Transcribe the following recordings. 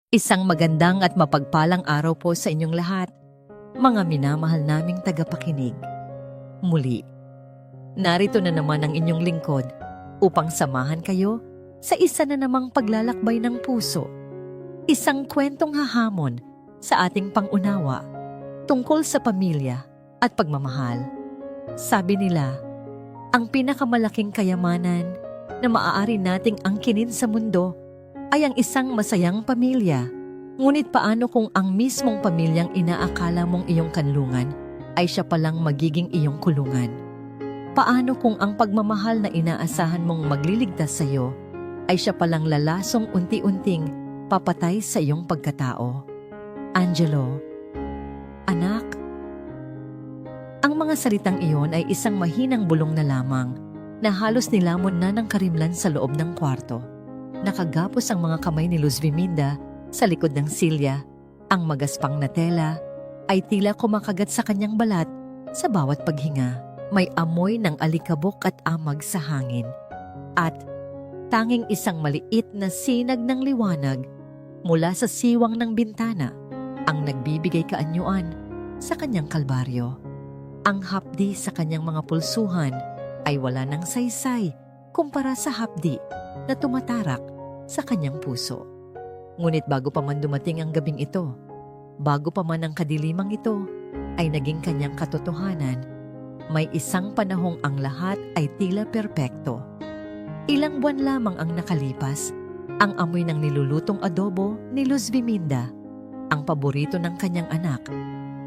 Isang magandang at mapagpalang araw po sa inyong lahat, mga minamahal naming tagapakinig. Muli, narito na naman ang inyong lingkod upang samahan kayo sa isa na namang paglalakbay ng puso. Isang kwentong hahamon sa ating pangunawa tungkol sa pamilya at pagmamahal. Sabi nila, ang pinakamalaking kayamanan na maaari nating angkinin sa mundo ay ang isang masayang pamilya. Ngunit paano kung ang mismong pamilyang inaakala mong iyong kanlungan ay siya palang magiging iyong kulungan? Paano kung ang pagmamahal na inaasahan mong magliligtas sa iyo ay siya palang lalasong unti-unting papatay sa iyong pagkatao? Angelo, anak. Ang mga salitang iyon ay isang mahinang bulong na lamang na halos nilamon na ng karimlan sa loob ng kwarto. Nakagapos ang mga kamay ni Luz Viminda sa likod ng silya. Ang magaspang na tela ay tila kumakagat sa kanyang balat sa bawat paghinga. May amoy ng alikabok at amag sa hangin. At tanging isang maliit na sinag ng liwanag mula sa siwang ng bintana ang nagbibigay kaanyuan sa kanyang kalbaryo. Ang hapdi sa kanyang mga pulsuhan ay wala ng saysay kumpara sa hapdi na tumatarak sa kanyang puso. Ngunit bago pa man dumating ang gabing ito, bago pa man ang kadilimang ito ay naging kanyang katotohanan, may isang panahong ang lahat ay tila perpekto. Ilang buwan lamang ang nakalipas, ang amoy ng nilulutong adobo ni Luz Viminda, ang paborito ng kanyang anak,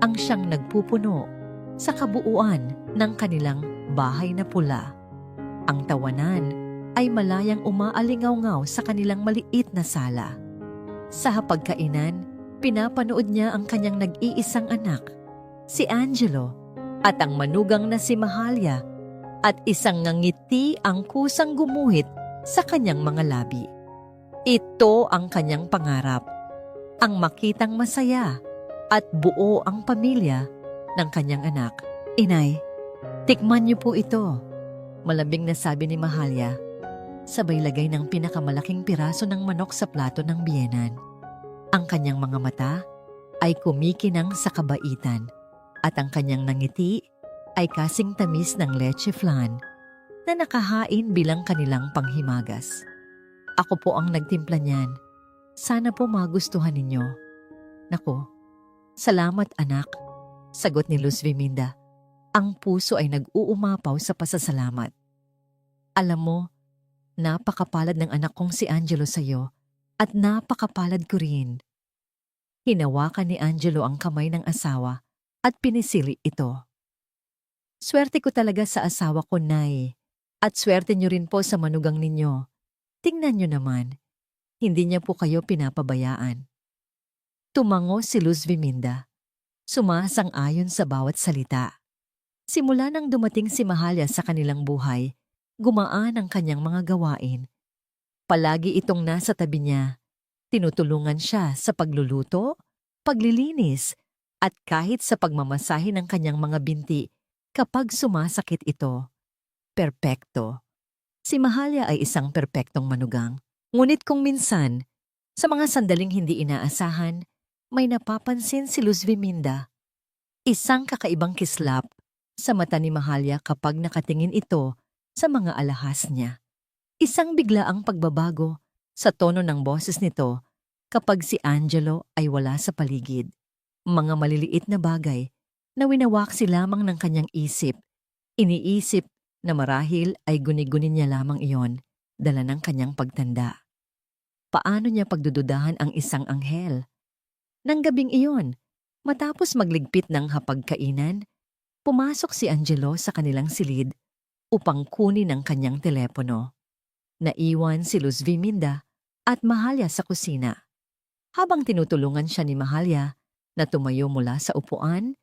ang siyang nagpupuno sa kabuuan ng kanilang bahay na pula. Ang tawanan ay malayang umaalingaw-ngaw sa kanilang maliit na sala. Sa hapagkainan, pinapanood niya ang kanyang nag-iisang anak, si Angelo, at ang manugang na si Mahalia, at isang ngiti ang kusang gumuhit sa kanyang mga labi. Ito ang kanyang pangarap, ang makitang masaya at buo ang pamilya ng kanyang anak. Inay, tikman niyo po ito, malambing na sabi ni Mahalia, sabay lagay ng pinakamalaking piraso ng manok sa plato ng biyenan. Ang kanyang mga mata ay kumikinang sa kabaitan at ang kanyang nangiti ay kasing tamis ng leche flan na nakahain bilang kanilang panghimagas. Ako po ang nagtimpla niyan. Sana po magustuhan ninyo. Nako, salamat anak, sagot ni Luz Viminda. Ang puso ay nag-uumapaw sa pasasalamat. Alam mo, napakapalad ng anak kong si Angelo sa'yo at napakapalad ko rin. Hinawakan ni Angelo ang kamay ng asawa at pinisili ito. Swerte ko talaga sa asawa ko, Nay. At swerte niyo rin po sa manugang ninyo. Tingnan niyo naman, hindi niya po kayo pinapabayaan. Tumango si Luz Viminda. Sumasang-ayon sa bawat salita. Simula nang dumating si Mahalia sa kanilang buhay, gumaan ang kanyang mga gawain. Palagi itong nasa tabi niya. Tinutulungan siya sa pagluluto, paglilinis, at kahit sa pagmamasahe ng kanyang mga binti kapag sumasakit ito. Perpekto. Si Mahalia ay isang perpektong manugang. Ngunit kung minsan, sa mga sandaling hindi inaasahan, may napapansin si Luz Viminda. Isang kakaibang kislap sa mata ni Mahalia kapag nakatingin ito sa mga alahas niya. Isang biglaang pagbabago sa tono ng boses nito kapag si Angelo ay wala sa paligid. Mga maliliit na bagay na winawaksi lamang ng kanyang isip. Iniisip na marahil ay guni-guni niya lamang iyon, dala ng kanyang pagtanda. Paano niya pagdududahan ang isang anghel? Nang gabing iyon, matapos magligpit ng hapagkainan, pumasok si Angelo sa kanilang silid upang kunin ang kanyang telepono. Naiwan si Luz Viminda at Mahalia sa kusina. Habang tinutulungan siya ni Mahalia na tumayo mula sa upuan,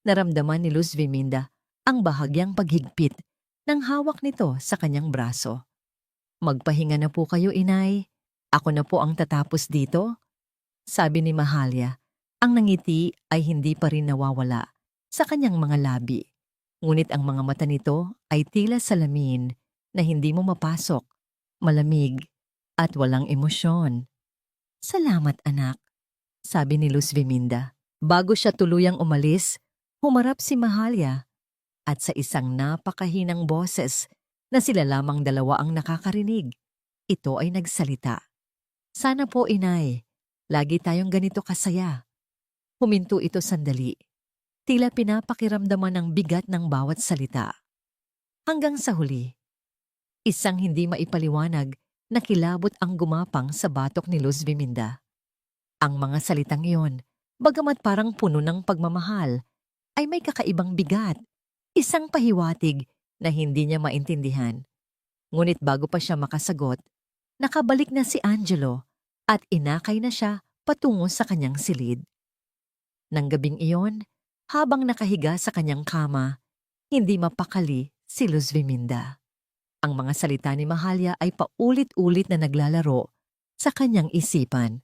naramdaman ni Luz Viminda ang bahagyang paghigpit ng hawak nito sa kanyang braso. Magpahinga na po kayo, inay. Ako na po ang tatapos dito, sabi ni Mahalia. Ang nangiti ay hindi pa rin nawawala sa kanyang mga labi. Ngunit ang mga mata nito ay tila salamin na hindi mo mapasok, malamig at walang emosyon. Salamat anak, sabi ni Luz Viminda. Bago siya tuluyang umalis, humarap si Mahalia at sa isang napakahinang boses na sila lamang dalawa ang nakakarinig. Ito ay nagsalita. Sana po, inay. Lagi tayong ganito kasaya. Huminto ito sandali. Tila pinapakiramdaman ng bigat ng bawat salita. Hanggang sa huli, isang hindi maipaliwanag na kilabot ang gumapang sa batok ni Luz Viminda. Ang mga salitang iyon, bagamat parang puno ng pagmamahal, ay may kakaibang bigat. Isang pahiwatig na hindi niya maintindihan. Ngunit bago pa siya makasagot, nakabalik na si Angelo at inakay na siya patungo sa kanyang silid. Nang gabing iyon, habang nakahiga sa kanyang kama, hindi mapakali si Luz Viminda. Ang mga salita ni Mahalia ay paulit-ulit na naglalaro sa kanyang isipan.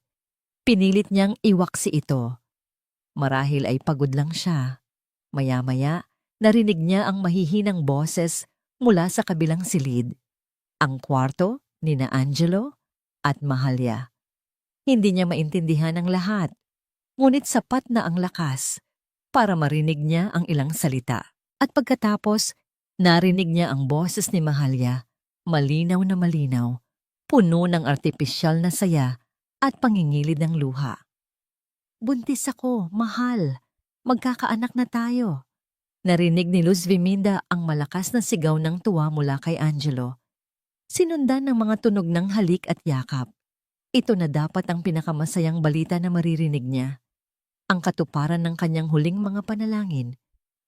Pinilit niyang iwaksi ito. Marahil ay pagod lang siya. Maya-maya, narinig niya ang mahihinang boses mula sa kabilang silid. Ang kwarto ni na Angelo at Mahalia. Hindi niya maintindihan ang lahat, ngunit sapat na ang lakas para marinig niya ang ilang salita. At pagkatapos, narinig niya ang boses ni Mahalia, malinaw na malinaw, puno ng artipisyal na saya at pangingilid ng luha. Buntis ako, mahal. Magkakaanak na tayo. Narinig ni Luz Viminda ang malakas na sigaw ng tuwa mula kay Angelo. Sinundan ng mga tunog ng halik at yakap. Ito na dapat ang pinakamasayang balita na maririnig niya. Ang katuparan ng kanyang huling mga panalangin,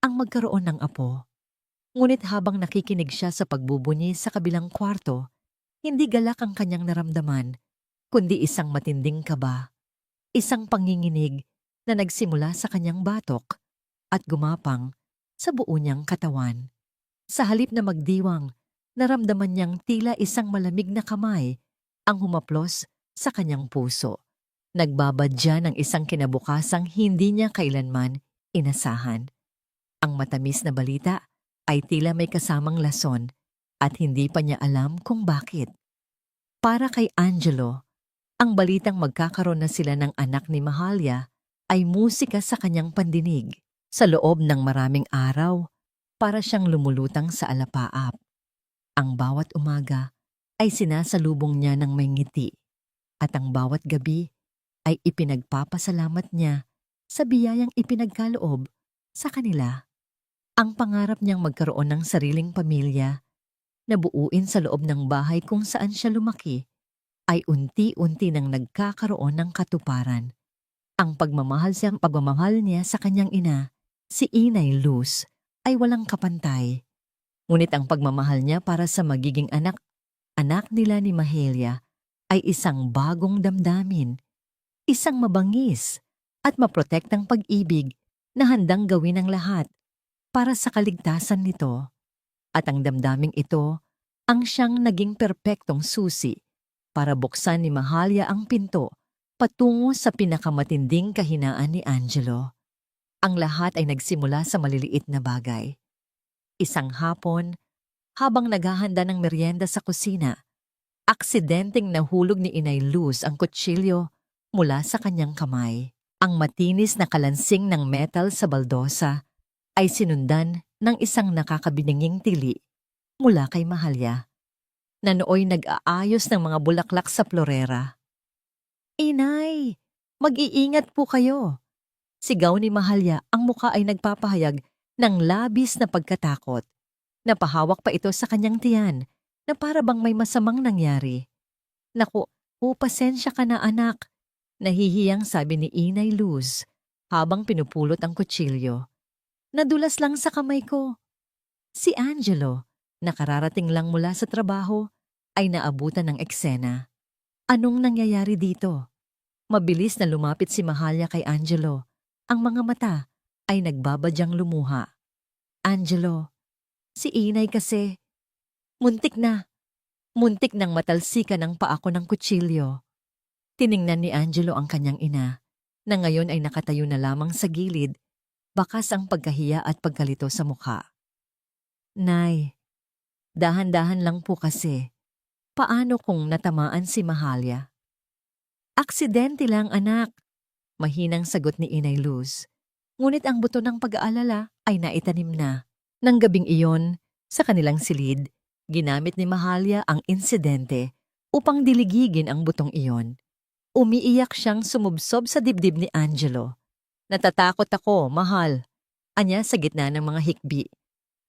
ang magkaroon ng apo. Ngunit habang nakikinig siya sa pagbubunyi sa kabilang kwarto, hindi galak ang kanyang naramdaman, kundi isang matinding kaba. Isang panginginig na nagsimula sa kanyang batok at gumapang sa buo niyang katawan. Sa halip na magdiwang, naramdaman niyang tila isang malamig na kamay ang humaplos sa kanyang puso. Nagbabadya ng isang kinabukasang hindi niya kailanman inasahan. Ang matamis na balita ay tila may kasamang lason at hindi pa niya alam kung bakit. Para kay Angelo, ang balitang magkakaroon na sila ng anak ni Mahalia ay musika sa kanyang pandinig. Sa loob ng maraming araw, para siyang lumulutang sa alapaap. Ang bawat umaga ay sinasalubong niya ng may ngiti at ang bawat gabi ay ipinagpapasalamat niya sa biyayang ipinagkaloob sa kanila. Ang pangarap niyang magkaroon ng sariling pamilya na buuin sa loob ng bahay kung saan siya lumaki ay unti-unti nang nagkakaroon ng katuparan. Ang pagmamahal niya sa kanyang ina, si Inay Luz, ay walang kapantay. Ngunit ang pagmamahal niya para sa magiging anak nila ni Mahalia ay isang bagong damdamin, isang mabangis at maprotektang pag-ibig na handang gawin ang lahat para sa kaligtasan nito. At ang damdaming ito ang siyang naging perpektong susi para buksan ni Mahalia ang pinto patungo sa pinakamatinding kahinaan ni Angelo. Ang lahat ay nagsimula sa maliliit na bagay. Isang hapon, habang naghahanda ng merienda sa kusina, aksidenteng nahulog ni Inay Luz ang kutsilyo mula sa kanyang kamay. Ang matinis na kalansing ng metal sa baldosa ay sinundan ng isang nakakabinanging tili mula kay Mahalia, na nooy nag-aayos ng mga bulaklak sa florera. Inay, mag-iingat po kayo. Sigaw ni Mahalia, ang muka ay nagpapahayag ng labis na pagkatakot. Napahawak pa ito sa kanyang tiyan na para bang may masamang nangyari. Naku, pasensya ka na anak, nahihiyang sabi ni Inay Luz habang pinupulot ang kutsilyo. Nadulas lang sa kamay ko. Si Angelo, nakararating lang mula sa trabaho, ay naabutan ng eksena. Anong nangyayari dito? Mabilis na lumapit si Mahalia kay Angelo. Ang mga mata ay nagbabadyang lumuha. Angelo, si Inay kasi, muntik nang matalsikan ng paa ko ng kutsilyo. Tiningnan ni Angelo ang kanyang ina, na ngayon ay nakatayo na lamang sa gilid, bakas ang pagkahiya at pagkalito sa mukha. Nay, dahan-dahan lang po kasi. Paano kung natamaan si Mahalia? Aksidente lang, anak. Mahinang sagot ni Inay Luz. Ngunit ang buto ng pag-aalala ay naitanim na. Nang gabing iyon, sa kanilang silid, ginamit ni Mahalia ang insidente upang diligigin ang butong iyon. Umiiyak siyang sumubsob sa dibdib ni Angelo. Natatakot ako, mahal. Anya sa gitna ng mga hikbi.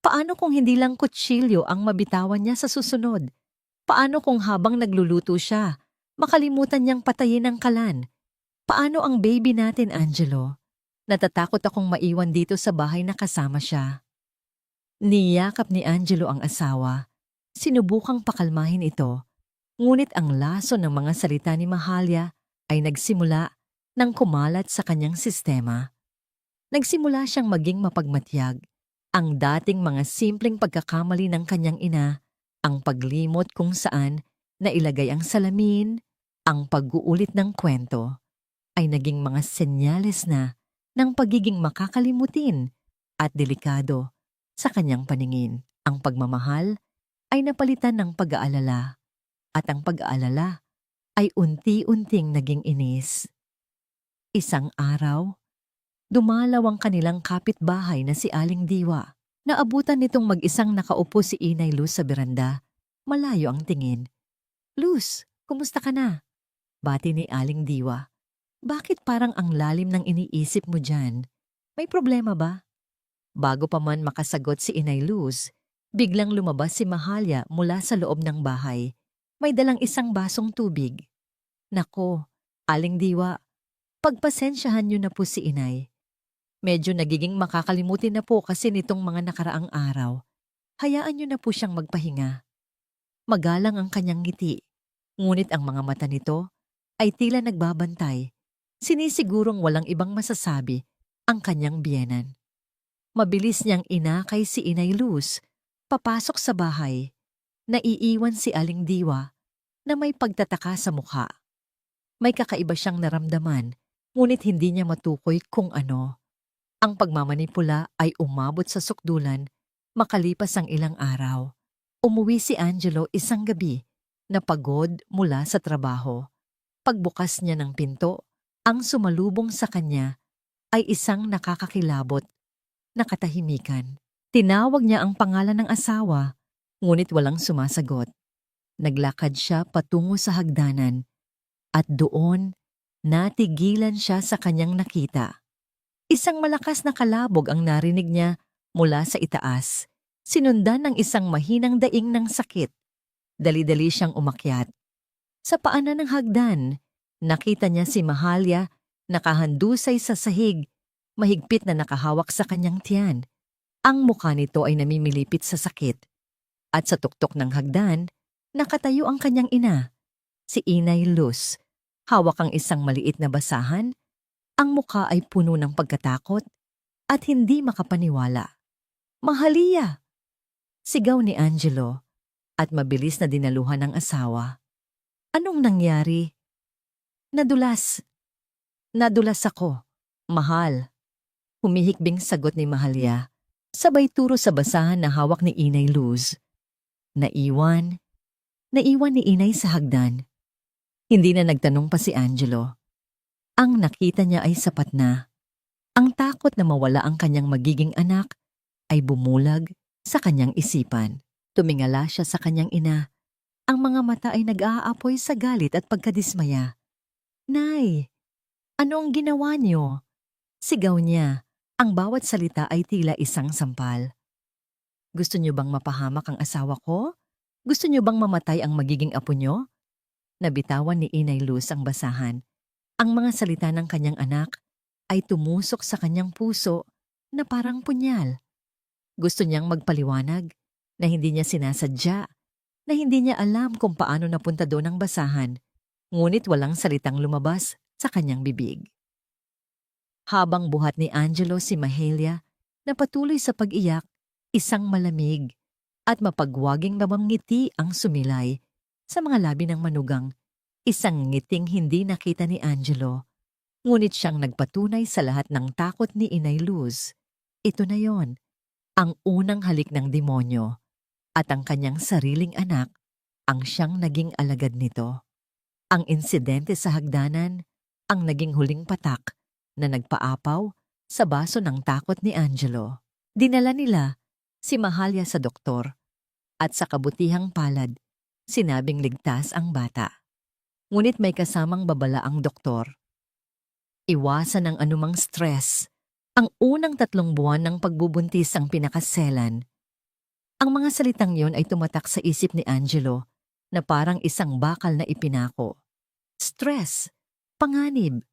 Paano kung hindi lang kutsilyo ang mabitawan niya sa susunod? Paano kung habang nagluluto siya, makalimutan niyang patayin ang kalan? Paano ang baby natin, Angelo? Natatakot akong maiwan dito sa bahay na kasama siya. Niyakap ni Angelo ang asawa. Sinubukang pakalmahin ito. Ngunit ang laso ng mga salita ni Mahalia ay nagsimula nang kumalat sa kanyang sistema. Nagsimula siyang maging mapagmatyag. Ang dating mga simpleng pagkakamali ng kanyang ina, ang paglimot kung saan nailagay ang salamin, ang pag-uulit ng kwento, ay naging mga senyales na ng pagiging makakalimutin at delikado sa kanyang paningin. Ang pagmamahal ay napalitan ng pag-aalala at ang pag-aalala ay unti-unting naging inis. Isang araw, dumalaw ang kanilang kapitbahay na si Aling Diwa. Naabutan nitong mag-isang nakaupo si Inay Luz sa beranda. Malayo ang tingin. Luz, kumusta ka na? Bati ni Aling Diwa. Bakit parang ang lalim ng iniisip mo dyan? May problema ba? Bago pa man makasagot si Inay Luz, biglang lumabas si Mahalia mula sa loob ng bahay. May dalang isang basong tubig. Nako, Aling Diwa, pagpasensyahan niyo na po si Inay. Medyo nagiging makakalimutin na po kasi nitong mga nakaraang araw. Hayaan niyo na po siyang magpahinga. Magalang ang kanyang ngiti, ngunit ang mga mata nito ay tila nagbabantay. Sinisigurong walang ibang masasabi ang kanyang biyenan. Mabilis niyang inakay si Inay Luz, papasok sa bahay. Naiiwan si Aling Diwa na may pagtataka sa mukha. May kakaiba siyang naramdaman, ngunit hindi niya matukoy kung ano. Ang pagmamanipula ay umabot sa sukdulan makalipas ang ilang araw. Umuwi si Angelo isang gabi na pagod mula sa trabaho. Pagbukas niya ng pinto, ang sumalubong sa kanya ay isang nakakakilabot na katahimikan. Tinawag niya ang pangalan ng asawa, ngunit walang sumasagot. Naglakad siya patungo sa hagdanan at doon natigilan siya sa kanyang nakita. Isang malakas na kalabog ang narinig niya mula sa itaas, sinundan ng isang mahinang daing ng sakit. Dali-dali siyang umakyat. Sa paanan ng hagdan, nakita niya si Mahalia nakahandusay sa sahig, mahigpit na nakahawak sa kanyang tiyan. Ang mukha nito ay namimilipit sa sakit. At sa tuktok ng hagdan, nakatayo ang kanyang ina, si Inay Luz. Hawak ang isang maliit na basahan. Ang mukha ay puno ng pagkatakot at hindi makapaniwala. Mahalia! Sigaw ni Angelo at mabilis na dinaluhan ng asawa. Anong nangyari? Nadulas. Nadulas ako. Mahal. Humihikbing sagot ni Mahalia, sabay turo sa basahan na hawak ni Inay Luz. Naiwan ni Inay sa hagdan. Hindi na nagtanong pa si Angelo. Ang nakita niya ay sapat na. Ang takot na mawala ang kanyang magiging anak ay bumulag sa kanyang isipan. Tumingala siya sa kanyang ina. Ang mga mata ay nag-aapoy sa galit at pagkadismaya. Nay, ano ang ginawa niyo? Sigaw niya. Ang bawat salita ay tila isang sampal. Gusto niyo bang mapahamak ang asawa ko? Gusto niyo bang mamatay ang magiging apo niyo? Nabitawan ni Inay Luz ang basahan. Ang mga salita ng kanyang anak ay tumusok sa kanyang puso na parang punyal. Gusto niyang magpaliwanag na hindi niya sinasadya, na hindi niya alam kung paano napunta doon ang basahan, ngunit walang salitang lumabas sa kanyang bibig. Habang buhat ni Angelo si Mahalia na patuloy sa pag-iyak, isang malamig at mapagwaging ngiti ang sumilay sa mga labi ng manugang. Isang ngiting hindi nakita ni Angelo, ngunit siyang nagpatunay sa lahat ng takot ni Inay Luz. Ito na yon, ang unang halik ng demonyo, at ang kanyang sariling anak ang siyang naging alagad nito. Ang insidente sa hagdanan ang naging huling patak na nagpaapaw sa baso ng takot ni Angelo. Dinala nila si Mahalia sa doktor at sa kabutihang palad, sinabing ligtas ang bata. Ngunit may kasamang babala ang doktor. Iwasan ang anumang stress. Ang unang 3 buwan ng pagbubuntis ang pinakaselan. Ang mga salitang yon ay tumatak sa isip ni Angelo na parang isang bakal na ipinako. Stress, panganib,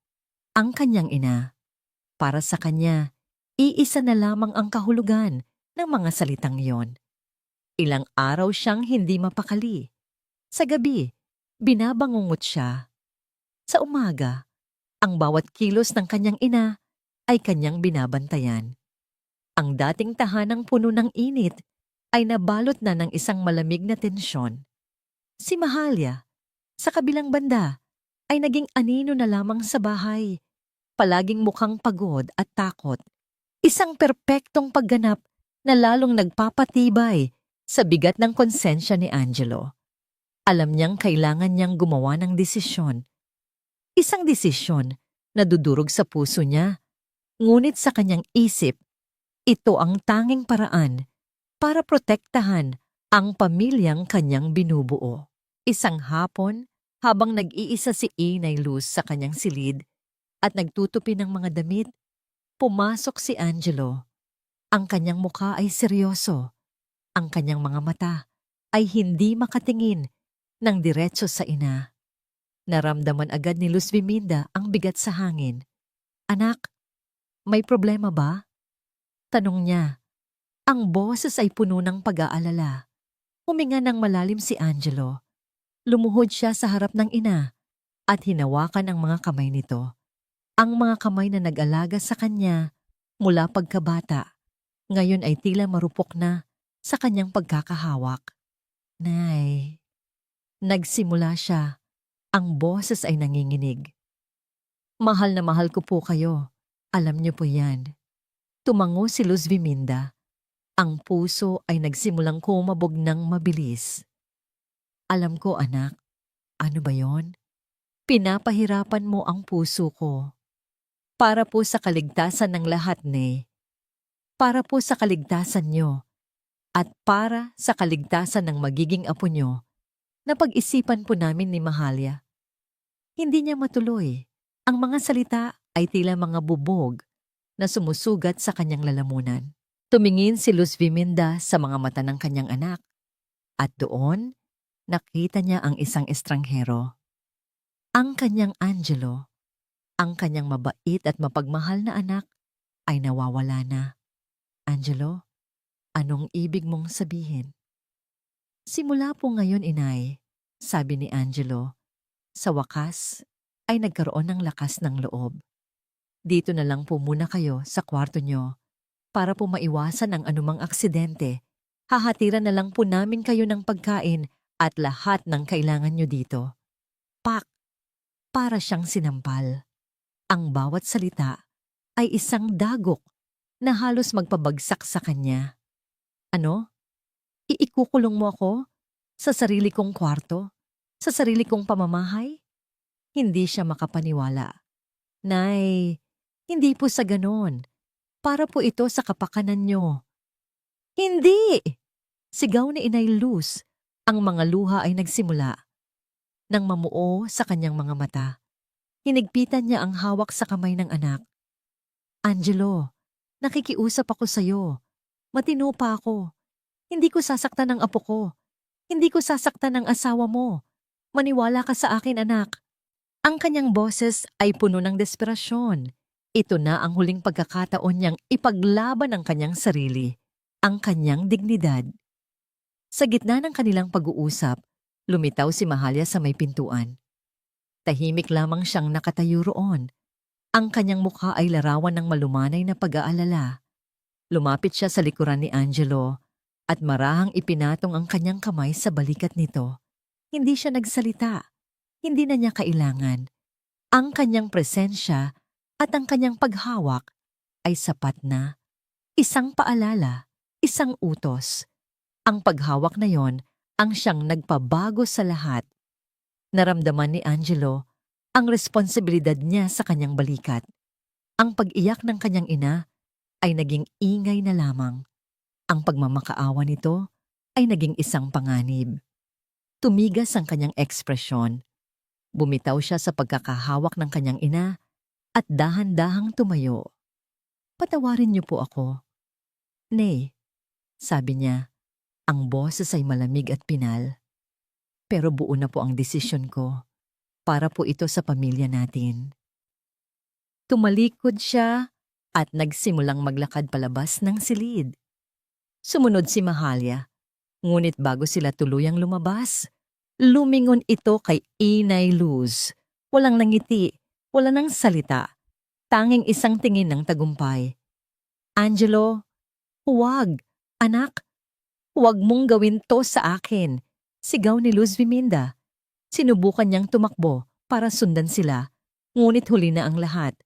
ang kanyang ina. Para sa kanya, iisa na lamang ang kahulugan ng mga salitang yon. Ilang araw siyang hindi mapakali. Sa gabi, binabangungot siya. Sa umaga, ang bawat kilos ng kanyang ina ay kanyang binabantayan. Ang dating tahanang puno ng init ay nabalot na ng isang malamig na tensyon. Si Mahalia, sa kabilang banda, ay naging anino na lamang sa bahay. Palaging mukhang pagod at takot. Isang perpektong pagganap na lalong nagpapatibay sa bigat ng konsensya ni Angelo. Alam niyang kailangan niyang gumawa ng desisyon. Isang desisyon na dudurog sa puso niya. Ngunit sa kanyang isip, ito ang tanging paraan para protektahan ang pamilyang kanyang binubuo. Isang hapon, habang nag-iisa si Inay Luz sa kanyang silid at nagtutupi ng mga damit, pumasok si Angelo. Ang kanyang mukha ay seryoso. Ang kanyang mga mata ay hindi makatingin ng diretso sa ina. Naramdaman agad ni Luz Biminda ang bigat sa hangin. "Anak, may problema ba?" Tanong niya. Ang boses ay puno ng pag-aalala. Huminga ng malalim si Angelo. Lumuhod siya sa harap ng ina at hinawakan ang mga kamay nito. Ang mga kamay na nag-alaga sa kanya mula pagkabata, ngayon ay tila marupok na sa kanyang pagkakahawak. "Nay." Nagsimula siya. Ang boses ay nanginginig. "Mahal na mahal ko po kayo. Alam niyo po yan." Tumango si Luz Biminda. Ang puso ay nagsimulang kumabog ng mabilis. "Alam ko, anak. Ano ba yon? Pinapahirapan mo ang puso ko. Para po sa kaligtasan ng lahat, ne. Para po sa kaligtasan niyo. At para sa kaligtasan ng magiging apo niyo. Napag-isipan po namin ni Mahalia." Hindi niya matuloy. Ang mga salita ay tila mga bubog na sumusugat sa kanyang lalamunan. Tumingin si Luz Biminda sa mga mata ng kanyang anak. At doon, nakita niya ang isang estranghero. Ang kanyang Angelo, ang kanyang mabait at mapagmahal na anak, ay nawawala na. "Angelo, anong ibig mong sabihin?" "Simula po ngayon, inay," sabi ni Angelo. "Sa wakas, ay nagkaroon ng lakas ng loob. Dito na lang po muna kayo sa kwarto nyo para po maiwasan ang anumang aksidente. Hahatiran na lang po namin kayo ng pagkain at lahat ng kailangan nyo dito." Pak! Para siyang sinampal. Ang bawat salita ay isang dagok na halos magpabagsak sa kanya. "Ano? Iikukulong mo ako? Sa sarili kong kwarto? Sa sarili kong pamamahay?" Hindi siya makapaniwala. "Nay, hindi po sa ganon. Para po ito sa kapakanan nyo." "Hindi!" Sigaw ni Inay Luz. Ang mga luha ay nagsimula nang mamuo sa kanyang mga mata. Hinigpitan niya ang hawak sa kamay ng anak. "Angelo, nakikiusap ako sa'yo. Matino pa ako. Hindi ko sasaktan ang apo ko. Hindi ko sasaktan ang asawa mo. Maniwala ka sa akin, anak." Ang kanyang boses ay puno ng desperasyon. Ito na ang huling pagkakataon niyang ipaglaban ang kanyang sarili, ang kanyang dignidad. Sa gitna ng kanilang pag-uusap, lumitaw si Mahalia sa may pintuan. Tahimik lamang siyang nakatayo roon. Ang kanyang mukha ay larawan ng malumanay na pag-aalala. Lumapit siya sa likuran ni Angelo at marahang ipinatong ang kanyang kamay sa balikat nito. Hindi siya nagsalita. Hindi na niya kailangan. Ang kanyang presensya at ang kanyang paghawak ay sapat na. Isang paalala, isang utos. Ang paghawak na yon ang siyang nagpabago sa lahat. Naramdaman ni Angelo ang responsibilidad niya sa kanyang balikat. Ang pag-iyak ng kanyang ina ay naging ingay na lamang. Ang pagmamakaawa nito ay naging isang panganib. Tumigas ang kanyang ekspresyon. Bumitaw siya sa pagkakahawak ng kanyang ina at dahan-dahang tumayo. "Patawarin niyo po ako." "Nay," sabi niya, ang boses ay malamig at pinal. "Pero buo na po ang desisyon ko. Para po ito sa pamilya natin." Tumalikod siya at nagsimulang maglakad palabas ng silid. Sumunod si Mahalia, ngunit bago sila tuluyang lumabas, lumingon ito kay Inay Luz. Walang nangiti, wala nang salita, tanging isang tingin ng tagumpay. "Angelo, huwag, anak, huwag mong gawin to sa akin," sigaw ni Luz Viminda. Sinubukan niyang tumakbo para sundan sila, ngunit huli na ang lahat.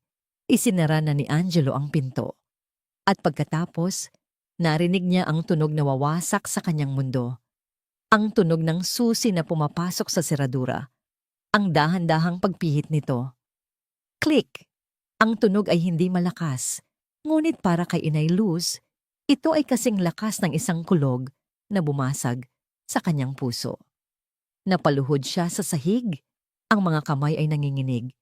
Isinara na ni Angelo ang pinto. At pagkatapos, narinig niya ang tunog na wawasak sa kanyang mundo. Ang tunog ng susi na pumapasok sa seradura. Ang dahan-dahang pagpihit nito. Click! Ang tunog ay hindi malakas, ngunit para kay Inay Luz, ito ay kasing lakas ng isang kulog na bumasag sa kanyang puso. Napaluhod siya sa sahig. Ang mga kamay ay nanginginig.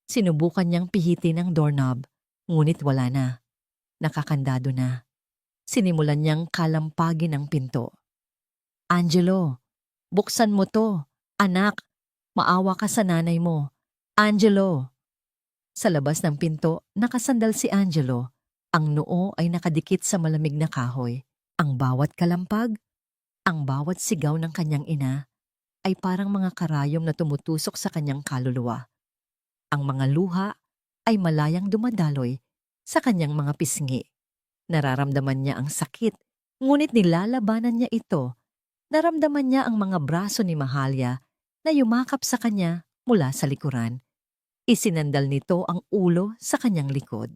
Sinubukan niyang pihitin ang doorknob, ngunit wala na. Nakakandado na. Sinimulan niyang kalampagin ang pinto. "Angelo, buksan mo to. Anak, maawa ka sa nanay mo. Angelo." Sa labas ng pinto, nakasandal si Angelo. Ang noo ay nakadikit sa malamig na kahoy. Ang bawat kalampag, ang bawat sigaw ng kanyang ina ay parang mga karayom na tumutusok sa kanyang kaluluwa. Ang mga luha ay malayang dumadaloy sa kanyang mga pisngi. Nararamdaman niya ang sakit, ngunit nilalabanan niya ito. Naramdaman niya ang mga braso ni Mahalia na yumakap sa kanya mula sa likuran. Isinandal nito ang ulo sa kanyang likod.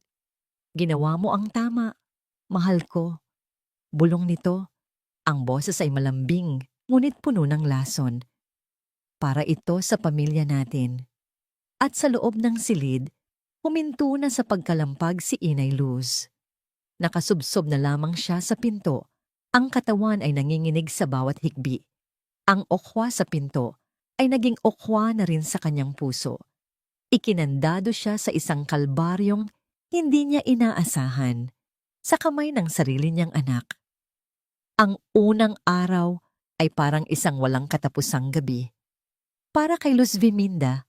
"Ginawa mo ang tama, mahal ko." Bulong nito. Ang boses ay malambing, ngunit puno ng lason. "Para ito sa pamilya natin." At sa loob ng silid, huminto na sa pagkalampag si Inay Luz. Nakasubsob na lamang siya sa pinto. Ang katawan ay nanginginig sa bawat higbi. Ang okwa sa pinto ay naging okwa na rin sa kanyang puso. Ikinandado siya sa isang kalbaryong hindi niya inaasahan, sa kamay ng sarili niyang anak. Ang unang araw ay parang isang walang katapusang gabi. Para kay Luz Viminda,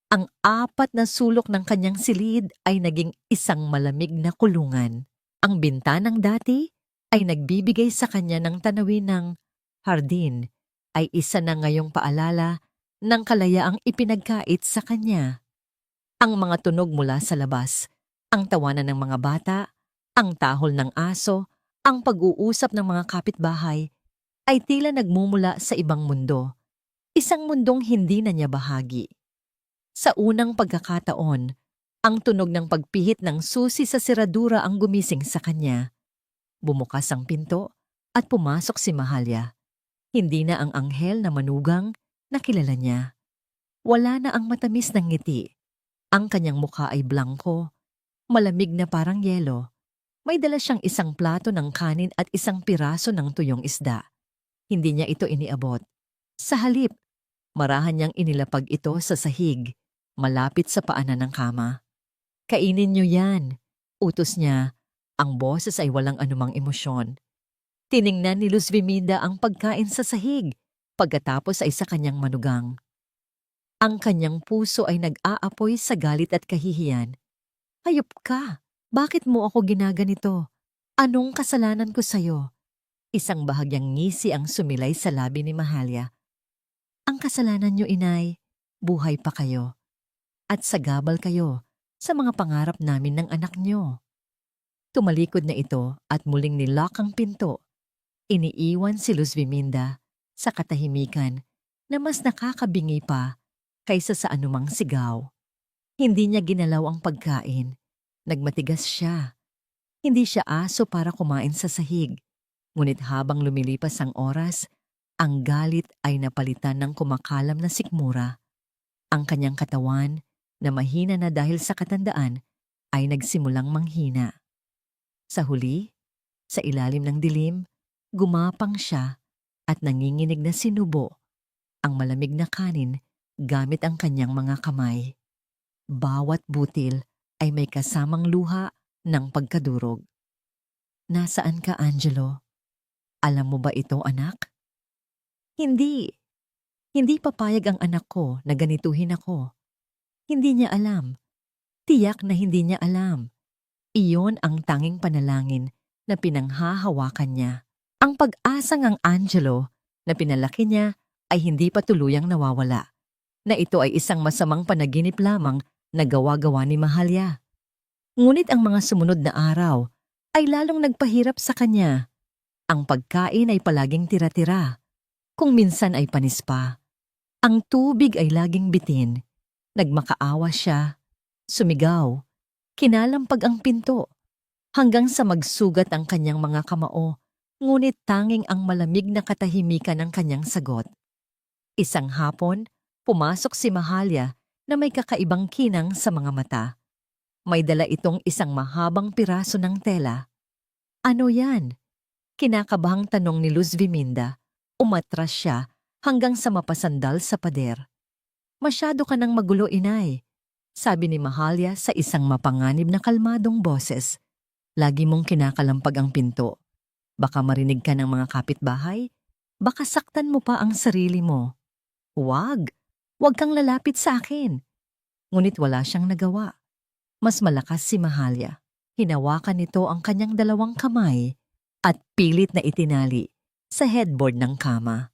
ang 4 na sulok ng kanyang silid ay naging isang malamig na kulungan. Ang bintanang dati ay nagbibigay sa kanya ng tanawin ng hardin ay isa na ngayong paalala ng kalayaang ipinagkait sa kanya. Ang mga tunog mula sa labas, ang tawanan ng mga bata, ang tahol ng aso, ang pag-uusap ng mga kapitbahay ay tila nagmumula sa ibang mundo. Isang mundong hindi na niya bahagi. Sa unang pagkakataon, ang tunog ng pagpihit ng susi sa seradura ang gumising sa kanya. Bumukas ang pinto at pumasok si Mahalia. Hindi na ang anghel na manugang na kilala niya. Wala na ang matamis ng ngiti. Ang kanyang mukha ay blangko, malamig na parang yelo. May dala siyang isang plato ng kanin at isang piraso ng tuyong isda. Hindi niya ito iniabot. Sa halip, marahan niyang inilapag ito sa sahig, malapit sa paanan ng kama. "Kainin niyo yan," utos niya. Ang boses ay walang anumang emosyon. Tiningnan ni Luz Viminda ang pagkain sa sahig, pagkatapos ay sa kanyang manugang. Ang kanyang puso ay nag-aapoy sa galit at kahihiyan. "Hayop ka! Bakit mo ako ginaganito? Anong kasalanan ko sa'yo?" Isang bahagyang ngisi ang sumilay sa labi ni Mahalia. "Ang kasalanan niyo, inay, buhay pa kayo. At sagabal kayo sa mga pangarap namin ng anak niyo." Tumalikod na ito at muling nilock ang pinto. Iniiwan si Luz Viminda sa katahimikan na mas nakakabingi pa kaysa sa anumang sigaw. Hindi niya ginalaw ang pagkain. Nagmatigas siya. Hindi siya aso para kumain sa sahig. Ngunit habang lumilipas ang oras, Ang galit ay napalitan ng kumakalam na sikmura. Ang kanyang katawan, na mahina na dahil sa katandaan, ay nagsimulang manghina. Sa huli, sa ilalim ng dilim, gumapang siya at nanginginig na sinubo ang malamig na kanin gamit ang kanyang mga kamay. Bawat butil ay may kasamang luha ng pagkadurog. Nasaan ka, Angelo? Alam mo ba ito, anak? Hindi. Hindi papayag ang anak ko na ganituhin ako. Hindi niya alam. Tiyak na hindi niya alam. Iyon ang tanging panalangin na pinanghahawakan niya. Ang pag-asang ang Angelo na pinalaki niya ay hindi pa tuluyang nawawala. Na ito ay isang masamang panaginip lamang na gawa-gawa ni Mahalya. Ngunit ang mga sumunod na araw ay lalong nagpahirap sa kanya. Ang pagkain ay palaging tira-tira. Kung minsan ay panis pa. Ang tubig ay laging bitin. Nagmakaawa siya. Sumigaw. Kinalampag ang pinto. Hanggang sa magsugat ang kanyang mga kamao. Ngunit tanging ang malamig na katahimikan ng kanyang sagot. Isang hapon, pumasok si Mahalya na may kakaibang kinang sa mga mata. May dala itong isang mahabang piraso ng tela. Ano yan? Kinakabahang tanong ni Luz Viminda. Umatras siya hanggang sa mapasandal sa pader. Masyado ka nang magulo, inay, sabi ni Mahalya sa isang mapanganib na kalmadong boses. Lagi mong kinakalampag ang pinto. Baka marinig ka ng mga kapitbahay. Baka saktan mo pa ang sarili mo. Huwag kang lalapit sa akin. Ngunit wala siyang nagawa. Mas malakas si Mahalya. Hinawakan nito ang kanyang dalawang kamay at pilit na itinali sa headboard ng kama.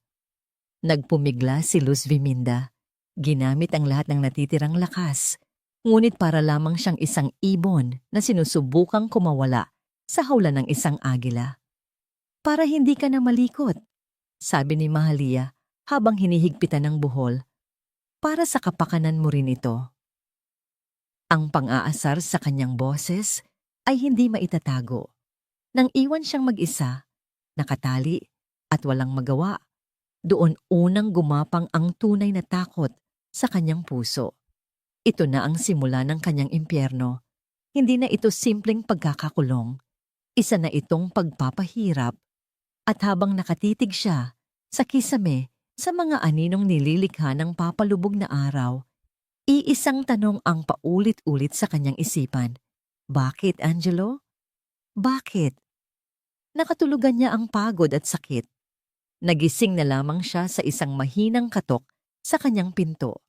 Nagpumigla si Luz Viminda. Ginamit ang lahat ng natitirang lakas, ngunit para lamang siyang isang ibon na sinusubukang kumawala sa hawla ng isang agila. Para hindi ka na malikot, sabi ni Mahalya habang hinihigpitan ng buhol. Para sa kapakanan mo rin ito. Ang pang-aasar sa kanyang boses ay hindi maitatago. Nang iwan siyang mag-isa, nakatali at walang magawa, doon unang gumapang ang tunay na takot sa kanyang puso. Ito na ang simula ng kanyang impyerno. Hindi na ito simpleng pagkakakulong. Isa na itong pagpapahirap. At habang nakatitig siya sa kisame sa mga aninong nililikha ng papalubog na araw, iisang tanong ang paulit-ulit sa kanyang isipan. Bakit, Angelo? Bakit? Nakatulugan niya ang pagod at sakit. Nagising na lamang siya sa isang mahinang katok sa kanyang pinto.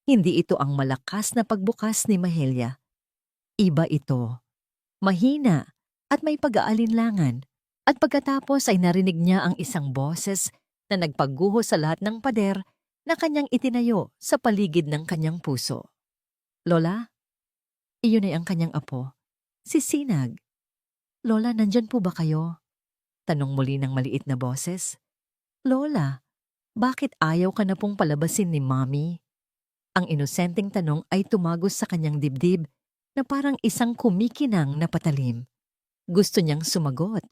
Hindi ito ang malakas na pagbukas ni Mahalya. Iba ito. Mahina at may pag-aalinlangan. At pagkatapos ay narinig niya ang isang boses na nagpagguho sa lahat ng pader na kanyang itinayo sa paligid ng kanyang puso. Lola? Iyon ay ang kanyang apo, si Sinag. Lola, nandyan po ba kayo? Tanong muli ng maliit na boses. Lola, bakit ayaw ka na pong palabasin ni Mommy? Ang inosenteng tanong ay tumagos sa kanyang dibdib na parang isang kumikinang na patalim. Gusto niyang sumagot.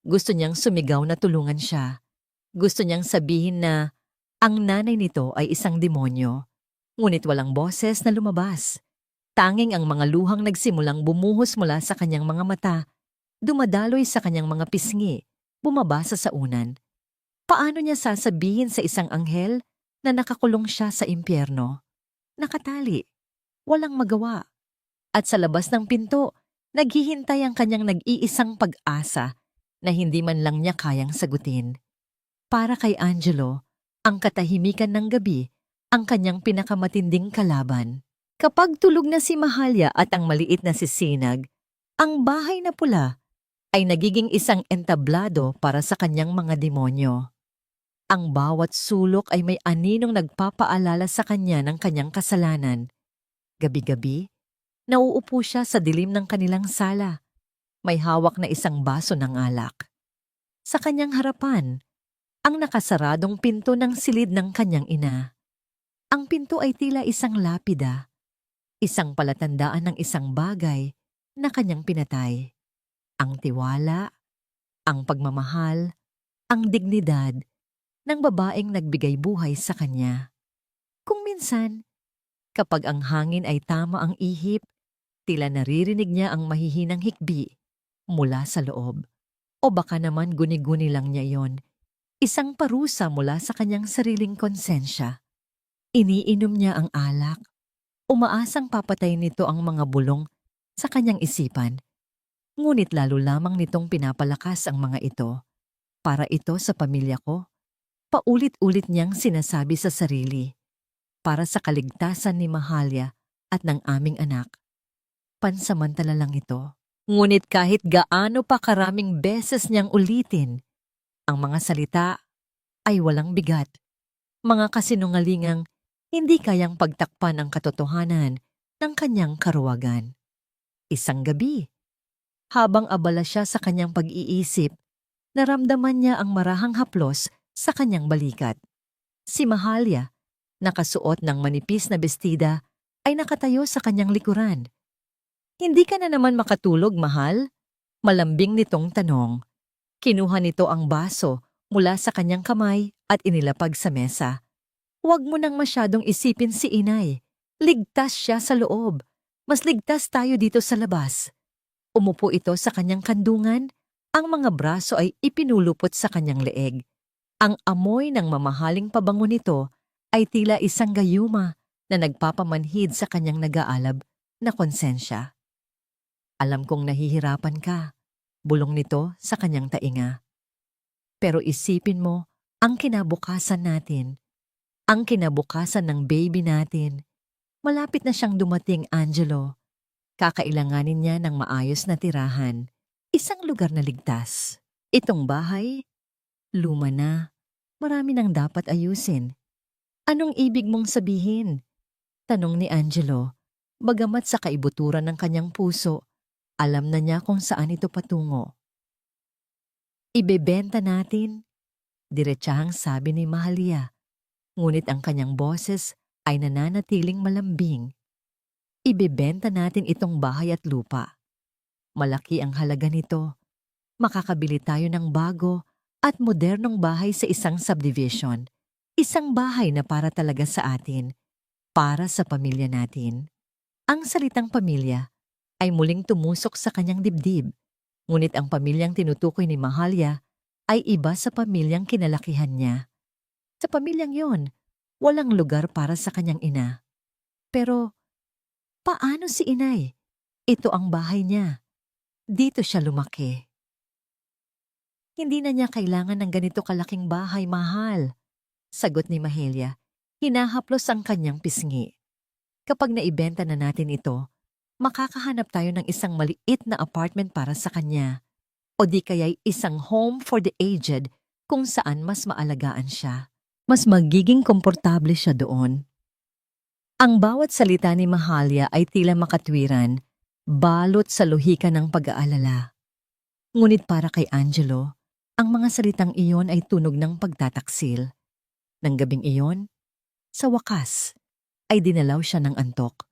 Gusto niyang sumigaw na tulungan siya. Gusto niyang sabihin na ang nanay nito ay isang demonyo. Ngunit walang boses na lumabas. Tanging ang mga luhang nagsimulang bumuhos mula sa kanyang mga mata, dumadaloy sa kanyang mga pisngi, bumabasa sa unan. Paano niya sasabihin sa isang anghel na nakakulong siya sa impyerno? Nakatali. Walang magawa. At sa labas ng pinto, naghihintay ang kanyang nag-iisang pag-asa na hindi man lang niya kayang sagutin. Para kay Angelo, ang katahimikan ng gabi ang kanyang pinakamatinding kalaban. Kapag tulog na si Mahalya at ang maliit na si Sinag, ang bahay na pula ay nagiging isang entablado para sa kanyang mga demonyo. Ang bawat sulok ay may aninong nagpapaalala sa kanya ng kanyang kasalanan. Gabi-gabi, nauupo siya sa dilim ng kanilang sala. May hawak na isang baso ng alak. Sa kanyang harapan, ang nakasaradong pinto ng silid ng kanyang ina. Ang pinto ay tila isang lapida, isang palatandaan ng isang bagay na kanyang pinatay. Ang tiwala, ang pagmamahal, ang dignidad, ng babaeng nagbigay buhay sa kanya. Kung minsan, kapag ang hangin ay tama ang ihip, tila naririnig niya ang mahihinang hikbi mula sa loob. O baka naman guni-guni lang niya yon, isang parusa mula sa kanyang sariling konsensya. Iniinom niya ang alak, umaasang papatay nito ang mga bulong sa kanyang isipan. Ngunit lalo lamang nitong pinapalakas ang mga ito. Para ito sa pamilya ko, paulit-ulit niyang sinasabi sa sarili. Para sa kaligtasan ni Mahalia at ng aming anak. Pansamantala lang ito. Ngunit kahit gaano pa karaming beses niyang ulitin, ang mga salita ay walang bigat. Mga kasinungalingang hindi kayang pagtakpan ang katotohanan ng kanyang karuwagan. Isang gabi, habang abala siya sa kanyang pag-iisip, naramdaman niya ang marahang haplos sa kanyang balikat. Si Mahalia, nakasuot ng manipis na bestida, ay nakatayo sa kanyang likuran. "Hindi ka na naman makatulog, mahal?" Malambing nitong tanong. Kinuha nito ang baso mula sa kanyang kamay at inilapag sa mesa. "Huwag mo nang masyadong isipin si inay. Ligtas siya sa loob. Mas ligtas tayo dito sa labas." Umupo ito sa kanyang kandungan. Ang mga braso ay ipinulupot sa kanyang leeg. Ang amoy ng mamahaling pabango nito ay tila isang gayuma na nagpapamanhid sa kanyang nag-aalab na konsensya. "Alam kong nahihirapan ka," bulong nito sa kanyang tainga. "Pero isipin mo ang kinabukasan natin, ang kinabukasan ng baby natin. Malapit na siyang dumating, Angelo. Kakailanganin niya ng maayos na tirahan, isang lugar na ligtas. Itong bahay, luma na, marami nang dapat ayusin." "Anong ibig mong sabihin?" tanong ni Angelo, bagamat sa kaibuturan ng kanyang puso, alam na niya kung saan ito patungo. "Ibebenta natin," diretsahang sabi ni Mahalia, ngunit ang kanyang boses ay nananatiling malambing. "Ibebenta natin itong bahay at lupa. Malaki ang halaga nito. Makakabili tayo ng bago at modernong bahay sa isang subdivision. Isang bahay na para talaga sa atin, para sa pamilya natin." Ang salitang pamilya ay muling tumusok sa kanyang dibdib, ngunit ang pamilyang tinutukoy ni Mahalia ay iba sa pamilyang kinalakihan niya. Sa pamilyang yon, walang lugar para sa kanyang ina. Pero paano si inay? Ito ang bahay niya. Dito siya lumaki. "Hindi na niya kailangan ng ganito kalaking bahay, mahal," sagot ni Mahalia. Hinahaplos ang kanyang pisngi. "Kapag naibenta na natin ito, makakahanap tayo ng isang maliit na apartment para sa kanya, o di kaya'y isang home for the aged kung saan mas maalagaan siya. Mas magiging komportable siya doon." Ang bawat salita ni Mahalia ay tila makatwiran, balot sa lohika ng pag-aalala. Ngunit para kay Angelo, ang mga salitang iyon ay tunog ng pagtataksil. Nang gabing iyon, sa wakas, ay dinalaw siya ng antok.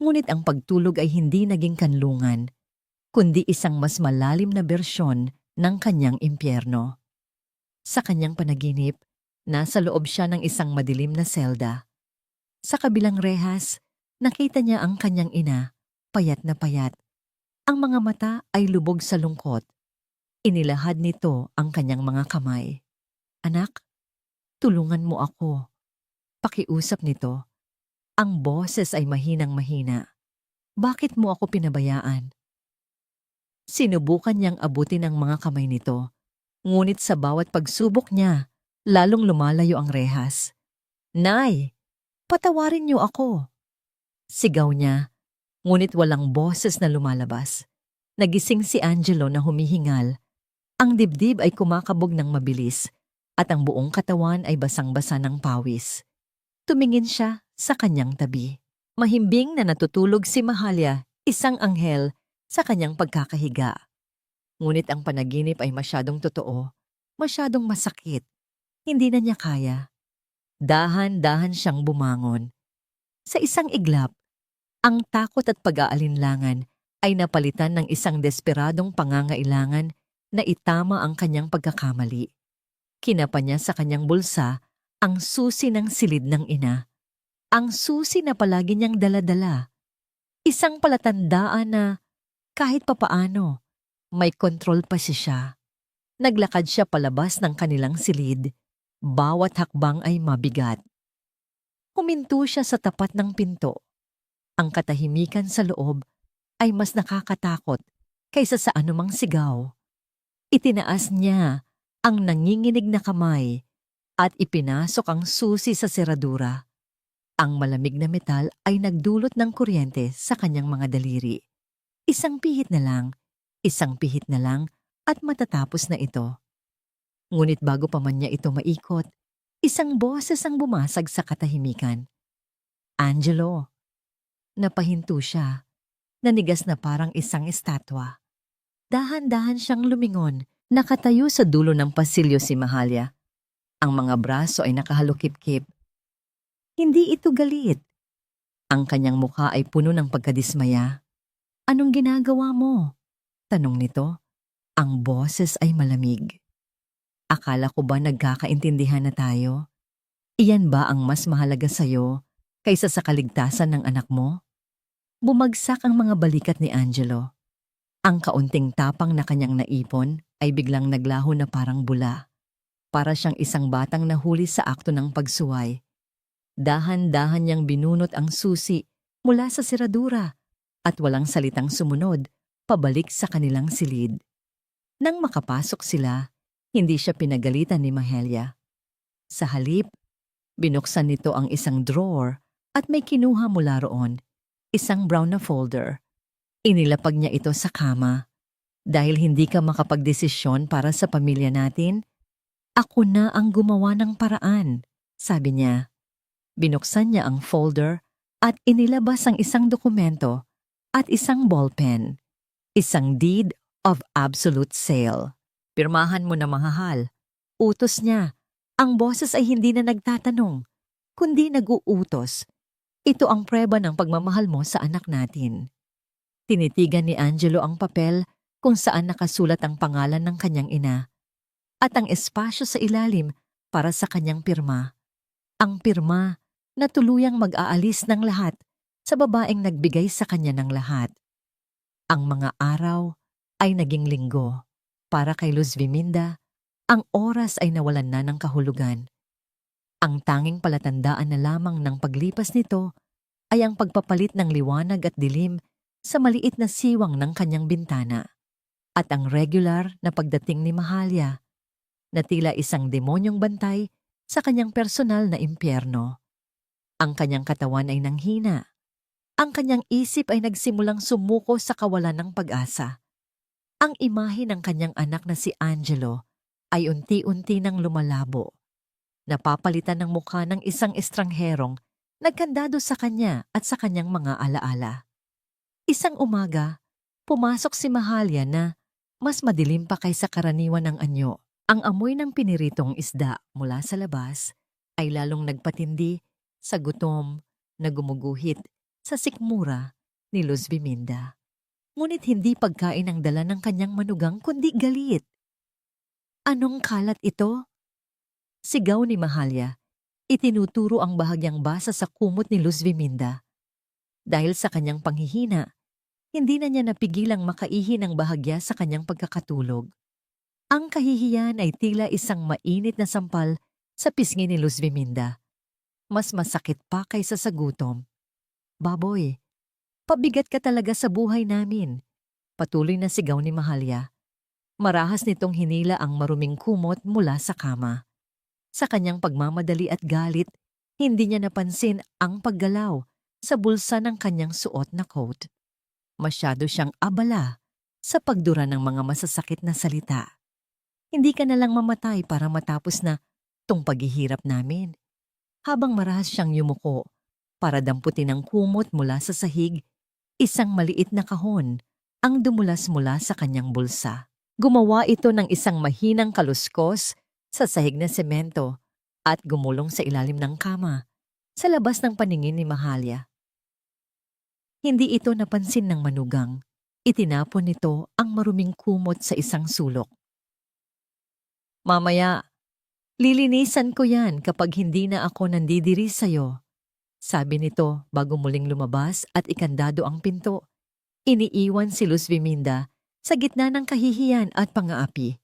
Ngunit ang pagtulog ay hindi naging kanlungan, kundi isang mas malalim na bersyon ng kanyang impyerno. Sa kanyang panaginip, nasa loob siya ng isang madilim na selda. Sa kabilang rehas, nakita niya ang kanyang ina, payat na payat. Ang mga mata ay lubog sa lungkot. Inilahad nito ang kanyang mga kamay. "Anak, tulungan mo ako." Pakiusap nito. Ang boses ay mahinang-mahina. "Bakit mo ako pinabayaan?" Sinubukan niyang abutin ang mga kamay nito, ngunit sa bawat pagsubok niya, lalong lumalayo ang rehas. "Nay, patawarin niyo ako." Sigaw niya, ngunit walang boses na lumalabas. Nagising si Angelo na humihingal. Ang dibdib ay kumakabog ng mabilis at ang buong katawan ay basang-basa ng pawis. Tumingin siya sa kanyang tabi. Mahimbing na natutulog si Mahalia, isang anghel, sa kanyang pagkakahiga. Ngunit ang panaginip ay masyadong totoo, masyadong masakit. Hindi na niya kaya. Dahan-dahan siyang bumangon. Sa isang iglap, ang takot at pag-aalinlangan ay napalitan ng isang desperadong pangangailangan na itama ang kanyang pagkakamali. Kinapa niya sa kanyang bulsa ang susi ng silid ng ina. Ang susi na palagi niyang dala-dala. Isang palatandaan na kahit papaano, may kontrol pa siya. Naglakad siya palabas ng kanilang silid. Bawat hakbang ay mabigat. Huminto siya sa tapat ng pinto. Ang katahimikan sa loob ay mas nakakatakot kaysa sa anumang sigaw. Itinaas niya ang nanginginig na kamay at ipinasok ang susi sa seradura. Ang malamig na metal ay nagdulot ng kuryente sa kanyang mga daliri. Isang pihit na lang, at matatapos na ito. Ngunit bago pa man niya ito maikot, isang boses ang bumasag sa katahimikan. Angelo. Napahinto siya. Nanigas na parang isang estatwa. Dahan-dahan siyang lumingon, nakatayo sa dulo ng pasilyo si Mahalia. Ang mga braso ay nakahalukip-kip. Hindi ito galit. Ang kanyang mukha ay puno ng pagkadismaya. Anong ginagawa mo? Tanong nito. Ang boses ay malamig. Akala ko ba nagkakaintindihan na tayo? Iyan ba ang mas mahalaga sa'yo kaysa sa kaligtasan ng anak mo? Bumagsak ang mga balikat ni Angelo. Ang kaunting tapang na kanyang naipon ay biglang naglaho na parang bula. Para siyang isang batang nahuli sa akto ng pagsuway. Dahan-dahan niyang binunot ang susi mula sa seradura at walang salitang sumunod pabalik sa kanilang silid. Nang makapasok sila, hindi siya pinagalitan ni Mahalia. Sa halip, binuksan nito ang isang drawer at may kinuha mula roon, isang brown na folder. Inilapag niya ito sa kama. Dahil hindi ka makapagdesisyon para sa pamilya natin, ako na ang gumawa ng paraan, sabi niya. Binuksan niya ang folder at inilabas ang isang dokumento at isang ballpen. Isang deed of absolute sale. Pirmahan mo na mahahal. Utos niya. Ang boses ay hindi na nagtatanong, kundi nag-uutos. Ito ang preba ng pagmamahal mo sa anak natin. Tinitigan ni Angelo ang papel kung saan nakasulat ang pangalan ng kanyang ina at ang espasyo sa ilalim para sa kanyang pirma. Ang pirma na tuluyang mag-aalis ng lahat sa babaeng nagbigay sa kanya ng lahat. Ang mga araw ay naging linggo. Para kay Luz Viminda, ang oras ay nawalan na ng kahulugan. Ang tanging palatandaan na lamang ng paglipas nito ay ang pagpapalit ng liwanag at dilim sa maliit na siwang ng kanyang bintana at ang regular na pagdating ni Mahalia na tila isang demonyong bantay sa kanyang personal na impyerno. Ang kanyang katawan ay nanghina. Ang kanyang isip ay nagsimulang sumuko sa kawalan ng pag-asa. Ang imahe ng kanyang anak na si Angelo ay unti-unti nang lumalabo. Napapalitan ng mukha ng isang estrangherong nagkandado sa kanya at sa kanyang mga alaala. Isang umaga, pumasok si Mahalia na mas madilim pa kaysa karaniwan ng anyo. Ang amoy ng piniritong isda mula sa labas ay lalong nagpatindi sa gutom na gumuguhit sa sikmura ni Luz Viminda. Ngunit hindi pagkain ang dala ng kanyang manugang kundi galit. Anong kalat ito? Sigaw ni Mahalia. Itinuturo ang bahagyang basa sa kumot ni Luz Viminda. Dahil sa kanyang panghihina, hindi na niya napigilang makaihi ng bahagya sa kanyang pagkakatulog. Ang kahihiyan ay tila isang mainit na sampal sa pisngi ni Luz Viminda. Mas masakit pa kaysa sa gutom. Baboy, pabigat ka talaga sa buhay namin. Patuloy na sigaw ni Mahalia. Marahas nitong hinila ang maruming kumot mula sa kama. Sa kanyang pagmamadali at galit, hindi niya napansin ang paggalaw sa bulsa ng kanyang suot na coat. Masyado siyang abala sa pagdura ng mga masasakit na salita. Hindi ka na lang mamatay para matapos na tong paghihirap namin. Habang marahas siyang yumuko para damputin ang kumot mula sa sahig, isang maliit na kahon ang dumulas mula sa kanyang bulsa. Gumawa ito ng isang mahinang kaluskos sa sahig na semento at gumulong sa ilalim ng kama sa labas ng paningin ni Mahalia. Hindi ito napansin ng manugang. Itinapon nito ang maruming kumot sa isang sulok. Mamaya, Lilinisan ko yan kapag hindi na ako nandidiri sa'yo. Sabi nito bago muling lumabas at ikandado ang pinto. Iniiwan si Luz Viminda sa gitna ng kahihiyan at pang-aapi.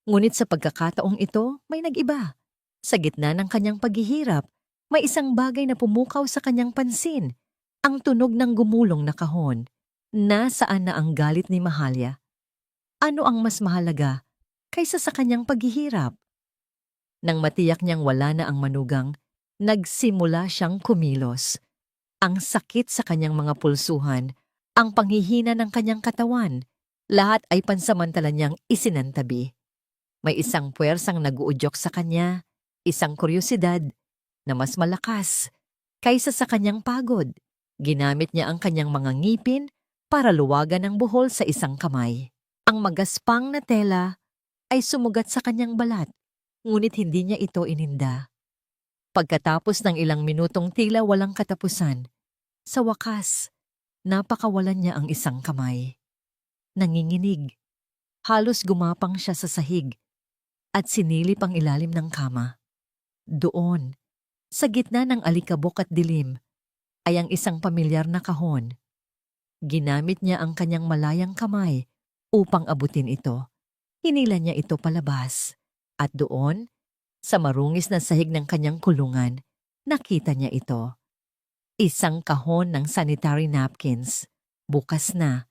Ngunit sa pagkakataong ito, may nag-iba. Sa gitna ng kanyang paghihirap, may isang bagay na pumukaw sa kanyang pansin. Ang tunog ng gumulong na kahon. Nasaan na ang galit ni Mahalya? Ano ang mas mahalaga kaysa sa kanyang paghihirap? Nang matiyak niyang wala na ang manugang, nagsimula siyang kumilos. Ang sakit sa kanyang mga pulsuhan, ang panghihina ng kanyang katawan, lahat ay pansamantala niyang isinantabi. May isang puwersang nag-uudyok sa kanya, isang kuryosidad na mas malakas kaysa sa kanyang pagod. Ginamit niya ang kanyang mga ngipin para luwagan ang buhol sa isang kamay. Ang magaspang na tela ay sumugat sa kanyang balat, ngunit hindi niya ito ininda. Pagkatapos ng ilang minutong tila walang katapusan, sa wakas, napakawalan niya ang isang kamay. Nanginginig. Halos gumapang siya sa sahig at sinilip ang ilalim ng kama. Doon, sa gitna ng alikabok at dilim, ay ang isang pamilyar na kahon. Ginamit niya ang kanyang malayang kamay upang abutin ito. Hinila niya ito palabas. At doon, sa marungis na sahig ng kanyang kulungan, nakita niya ito. Isang kahon ng sanitary napkins, bukas na.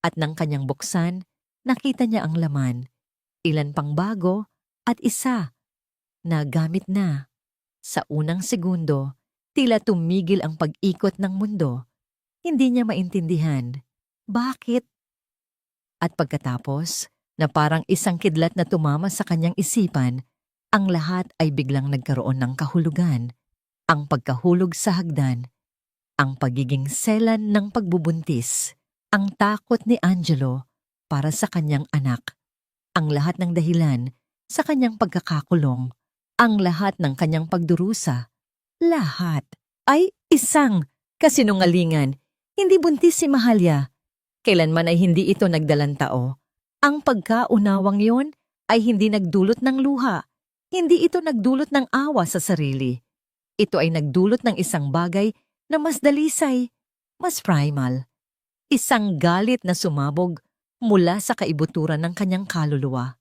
At nang kanyang buksan, nakita niya ang laman. Ilan pang bago at isa na gamit na. Sa unang segundo, tila tumigil ang pag-ikot ng mundo. Hindi niya maintindihan. Bakit? At pagkatapos, na parang isang kidlat na tumama sa kanyang isipan, ang lahat ay biglang nagkaroon ng kahulugan. Ang pagkahulog sa hagdan, ang pagiging selan ng pagbubuntis, ang takot ni Angelo para sa kanyang anak, ang lahat ng dahilan sa kanyang pagkakakulong, ang lahat ng kanyang pagdurusa, lahat ay isang kasinungalingan. Hindi buntis si Mahalya. Kailanman ay hindi ito nagdalang tao. Ang pagkaunawang yon ay hindi nagdulot ng luha. Hindi ito nagdulot ng awa sa sarili. Ito ay nagdulot ng isang bagay na mas dalisay, mas primal. Isang galit na sumabog mula sa kaibuturan ng kanyang kaluluwa.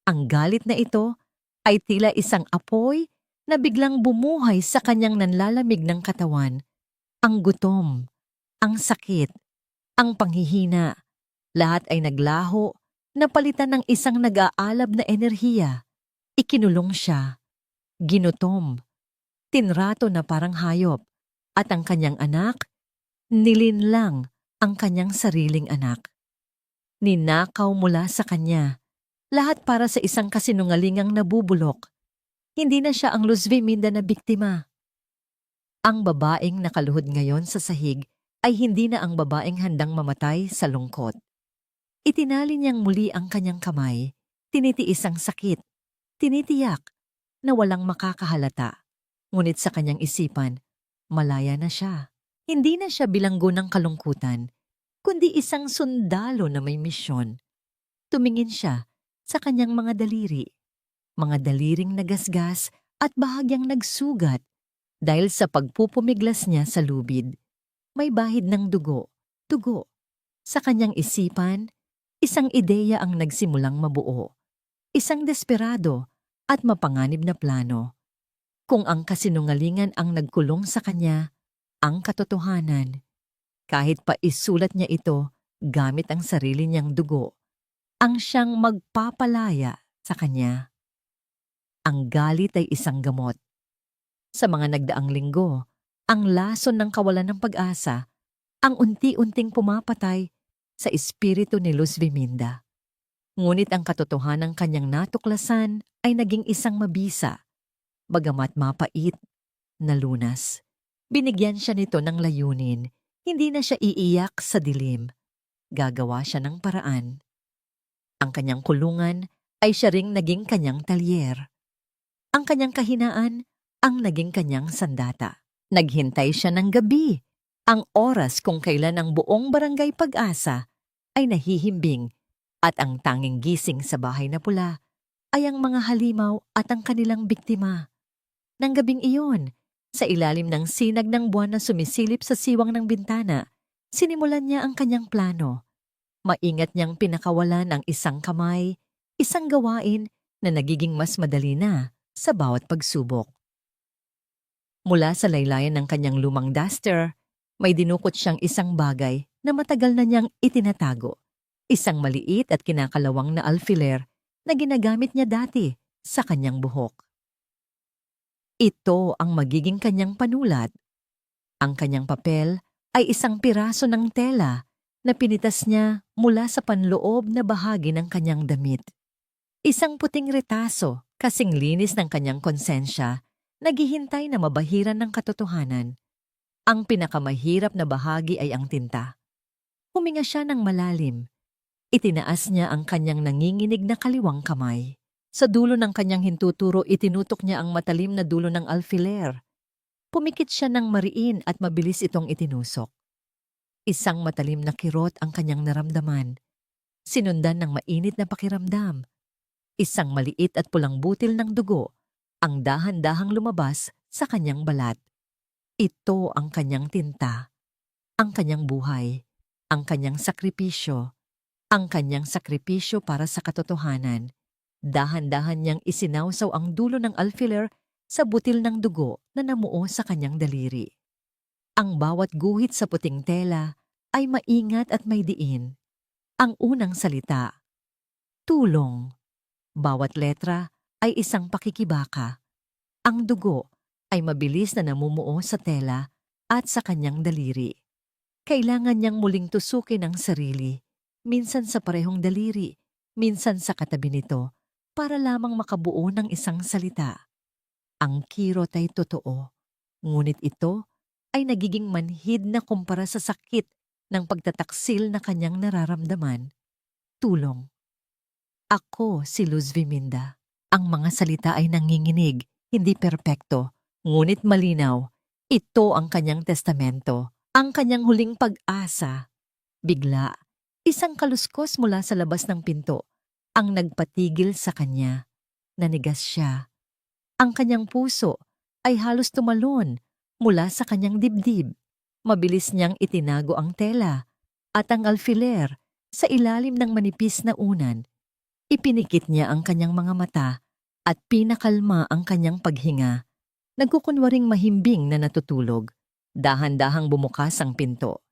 Ang galit na ito ay tila isang apoy na biglang bumuhay sa kanyang nanlalamig ng katawan. Ang gutom, ang sakit, ang panghihina, lahat ay naglaho, napalitan ng isang nag-aalab na enerhiya. Ikinulong siya, ginutom, tinrato na parang hayop, at ang kanyang anak, nilinlang ang kanyang sariling anak. Ninakaw mula sa kanya, lahat para sa isang kasinungalingang nabubulok. Hindi na siya ang Luz Viminda na biktima. Ang babaeng nakaluhod ngayon sa sahig ay hindi na ang babaeng handang mamatay sa lungkot. Itinali niyang muli ang kanyang kamay, tinitiis ang sakit, tinitiyak na walang makakahalata. Ngunit sa kanyang isipan, malaya na siya. Hindi na siya bilanggo ng kalungkutan, kundi isang sundalo na may misyon. Tumingin siya sa kanyang mga daliring nagasgas at bahagyang nagsugat dahil sa pagpupumiglas niya sa lubid. May bahid ng dugo. Sa kanyang isipan, isang ideya ang nagsimulang mabuo. Isang desperado at mapanganib na plano. Kung ang kasinungalingan ang nagkulong sa kanya, ang katotohanan, kahit pa isulat niya ito gamit ang sarili niyang dugo, ang siyang magpapalaya sa kanya. Ang galit ay isang gamot. Sa mga nagdaang linggo, ang lason ng kawalan ng pag-asa, ang unti-unting pumapatay sa espiritu ni Luz Viminda. Ngunit ang katotohanang kanyang natuklasan ay naging isang mabisa, bagamat mapait na lunas. Binigyan siya nito ng layunin, hindi na siya iiyak sa dilim. Gagawa siya ng paraan. Ang kanyang kulungan ay siya ring naging kanyang talyer. Ang kanyang kahinaan ang naging kanyang sandata. Naghintay siya ng gabi, ang oras kung kailan ang buong barangay Pag-asa ay nahihimbing at ang tanging gising sa bahay na pula ay ang mga halimaw at ang kanilang biktima. Nang gabing iyon, sa ilalim ng sinag ng buwan na sumisilip sa siwang ng bintana, sinimulan niya ang kanyang plano. Maingat niyang pinakawalan ang isang kamay, isang gawain na nagiging mas madali na sa bawat pagsubok. Mula sa laylayan ng kanyang lumang duster, may dinukot siyang isang bagay na matagal na niyang itinatago. Isang maliit at kinakalawang na alfiler na ginagamit niya dati sa kanyang buhok. Ito ang magiging kanyang panulat. Ang kanyang papel ay isang piraso ng tela na pinitas niya mula sa panloob na bahagi ng kanyang damit. Isang puting retaso kasing linis ng kanyang konsensya, naghihintay na mabahiran ng katotohanan. Ang pinakamahirap na bahagi ay ang tinta. Huminga siya ng malalim. Itinaas niya ang kanyang nanginginig na kaliwang kamay. Sa dulo ng kanyang hintuturo, itinutok niya ang matalim na dulo ng alfiler. Pumikit siya ng mariin at mabilis itong itinusok. Isang matalim na kirot ang kanyang naramdaman. Sinundan ng mainit na pakiramdam. Isang maliit at pulang butil ng dugo ang dahan-dahang lumabas sa kanyang balat. Ito ang kanyang tinta, ang kanyang buhay, ang kanyang sakripisyo para sa katotohanan. Dahan-dahan niyang isinawsaw ang dulo ng alfiler sa butil ng dugo na namuo sa kanyang daliri. Ang bawat guhit sa puting tela ay maingat at may diin. Ang unang salita, tulong. Bawat letra ay isang pakikibaka. Ang dugo ay mabilis na namumuo sa tela at sa kanyang daliri. Kailangan niyang muling tusukin ang sarili, minsan sa parehong daliri, minsan sa katabi nito, para lamang makabuo ng isang salita. Ang kirot ay totoo, ngunit ito ay nagiging manhid na kumpara sa sakit ng pagtataksil na kanyang nararamdaman. Tulong. Ako si Luz Viminda. Ang mga salita ay nanginginig, hindi perpekto, ngunit malinaw. Ito ang kanyang testamento, ang kanyang huling pag-asa. Bigla, isang kaluskos mula sa labas ng pinto ang nagpatigil sa kanya. Nanigas siya. Ang kanyang puso ay halos tumalon mula sa kanyang dibdib. Mabilis niyang itinago ang tela at ang alfiler sa ilalim ng manipis na unan. Ipinikit niya ang kanyang mga mata at pinakalma ang kanyang paghinga. Nagkukunwaring mahimbing na natutulog. Dahan-dahang bumukas ang pinto.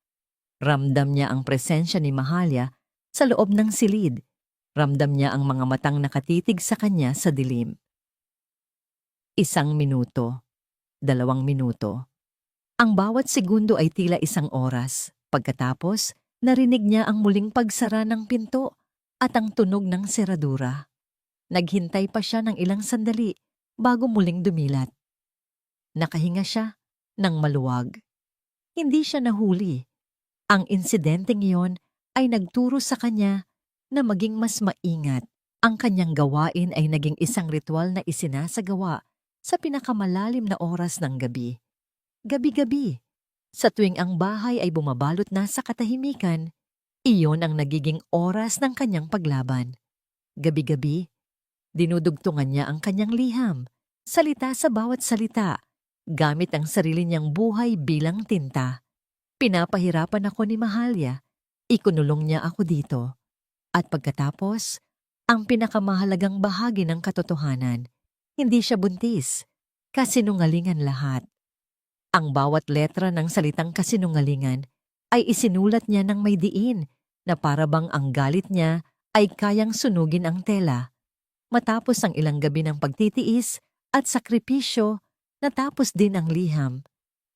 Ramdam niya ang presensya ni Mahalya sa loob ng silid. Ramdam niya ang mga matang nakatitig sa kanya sa dilim. 1 minuto, 2 minuto. Ang bawat segundo ay tila 1 oras. Pagkatapos, narinig niya ang muling pagsara ng pinto at ang tunog ng seradura. Naghintay pa siya ng ilang sandali bago muling dumilat. Nakahinga siya ng maluwag. Hindi siya nahuli. Ang insidenteng iyon ay nagturo sa kanya na maging mas maingat. Ang kanyang gawain ay naging isang ritual na isinasagawa sa pinakamalalim na oras ng gabi. Gabi-gabi, sa tuwing ang bahay ay bumabalot na sa katahimikan, iyon ang nagiging oras ng kanyang paglaban. Gabi-gabi, dinudugtungan niya ang kanyang liham, salita sa bawat salita, gamit ang sarili niyang buhay bilang tinta. Pinapahirapan ako ni Mahalya, ikunulong niya ako dito. At pagkatapos, ang pinakamahalagang bahagi ng katotohanan, hindi siya buntis, kasinungalingan lahat. Ang bawat letra ng salitang kasinungalingan ay isinulat niya ng may diin na parabang ang galit niya ay kayang sunugin ang tela. Matapos ang ilang gabi ng pagtitiis at sakripisyo, natapos din ang liham.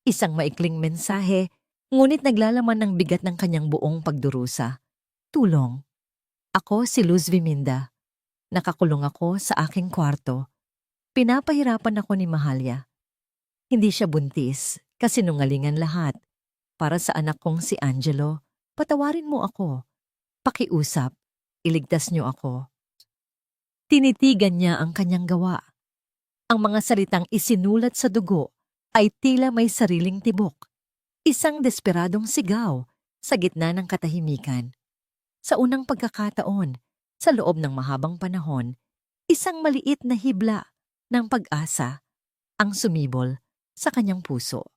Isang maikling mensahe, ngunit naglalaman ng bigat ng kanyang buong pagdurusa. Tulong. Ako si Luz Viminda. Nakakulong ako sa aking kwarto. Pinapahirapan ako ni Mahalya. Hindi siya buntis, kasinungalingan lahat. Para sa anak kong si Angelo, patawarin mo ako. Pakiusap, iligtas niyo ako. Tinitigan niya ang kanyang gawa. Ang mga salitang isinulat sa dugo ay tila may sariling tibok. Isang desperadong sigaw sa gitna ng katahimikan. Sa unang pagkakataon, sa loob ng mahabang panahon, Isang maliit na hibla ng pag-asa ang sumibol sa kanyang puso.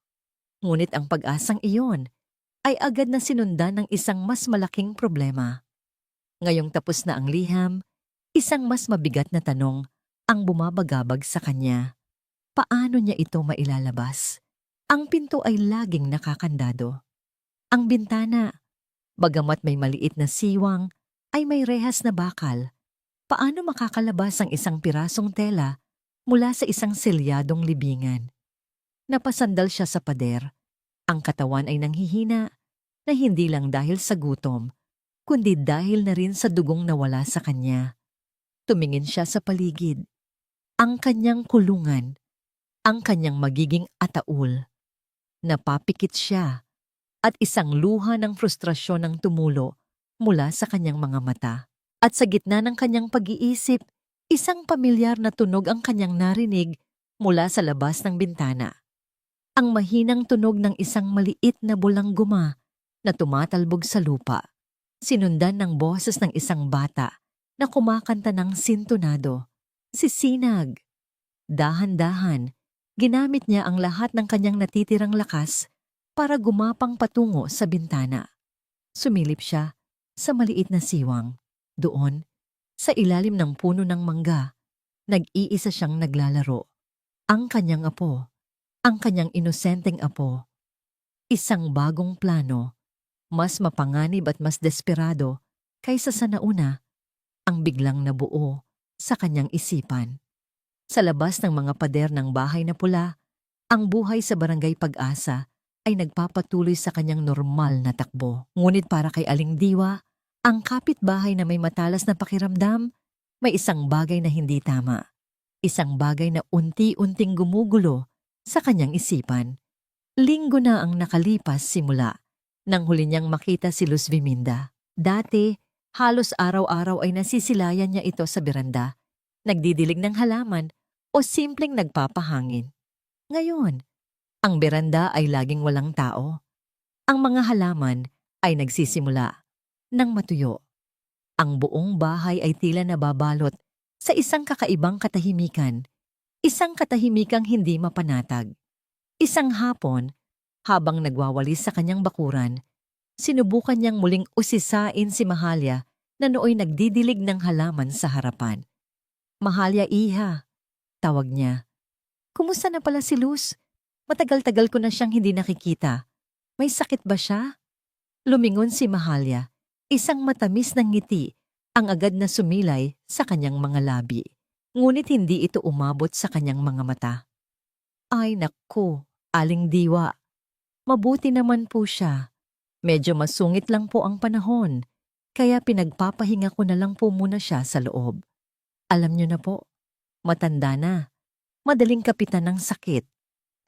Ngunit ang pag-asang iyon ay agad na sinundan ng isang mas malaking problema. Ngayong tapos na ang liham, isang mas mabigat na tanong ang bumabagabag sa kanya. Paano niya ito mailalabas? Ang pinto ay laging nakakandado. Ang bintana, bagamat may maliit na siwang, ay may rehas na bakal. Paano makakalabas ang isang pirasong tela mula sa isang selyadong libingan? Napasandal siya sa pader. Ang katawan ay nanghihina na hindi lang dahil sa gutom, kundi dahil na rin sa dugong nawala sa kanya. Tumingin siya sa paligid. Ang kanyang kulungan, ang kanyang magiging ataul. Napapikit siya at isang luha ng frustrasyon ang tumulo mula sa kanyang mga mata. At sa gitna ng kanyang pag-iisip, isang pamilyar na tunog ang kanyang narinig mula sa labas ng bintana. Ang mahinang tunog ng isang maliit na bulangguma na tumatalbog sa lupa, sinundan ng boses ng isang bata na kumakanta ng sintonado. Si Sinag. Dahan-dahan, ginamit niya ang lahat ng kanyang natitirang lakas para gumapang patungo sa bintana. Sumilip siya sa maliit na siwang. Doon, sa ilalim ng puno ng mangga, nag-iisa siyang naglalaro. Ang kanyang apo, ang kanyang inosenteng apo. Isang bagong plano, mas mapanganib at mas desperado kaysa sa nauna, ang biglang nabuo sa kanyang isipan. Sa labas ng mga pader ng bahay na pula, ang buhay sa Barangay Pag-asa ay nagpapatuloy sa kanyang normal na takbo. Ngunit para kay Aling Diwa, ang kapitbahay na may matalas na pakiramdam, may isang bagay na hindi tama. Isang bagay na unti-unting gumugulo sa kanyang isipan. Linggo na ang nakalipas simula nang huli niyang makita si Luz Viminda. Dati, halos araw-araw ay nasisilayan niya ito sa beranda, nagdidilig ng halaman o simpleng nagpapahangin. Ngayon, ang beranda ay laging walang tao. Ang mga halaman ay nagsisimula ng matuyo. Ang buong bahay ay tila nababalot sa isang kakaibang katahimikan, isang katahimikang hindi mapanatag. Isang hapon, habang nagwawalis sa kanyang bakuran, sinubukan niyang muling usisain si Mahalya na nooy nagdidilig ng halaman sa harapan. "Mahalya, iha," tawag niya. "Kumusta na pala si Luz? Matagal-tagal ko na siyang hindi nakikita. May sakit ba siya?" Lumingon si Mahalya. Isang matamis na ngiti ang agad na sumilay sa kanyang mga labi. Ngunit hindi ito umabot sa kanyang mga mata. "Ay naku, Aling Diwa. Mabuti naman po siya. Medyo masungit lang po ang panahon, kaya pinagpapahinga ko na lang po muna siya sa loob. Alam niyo na po, matanda na. Madaling kapitan ng sakit."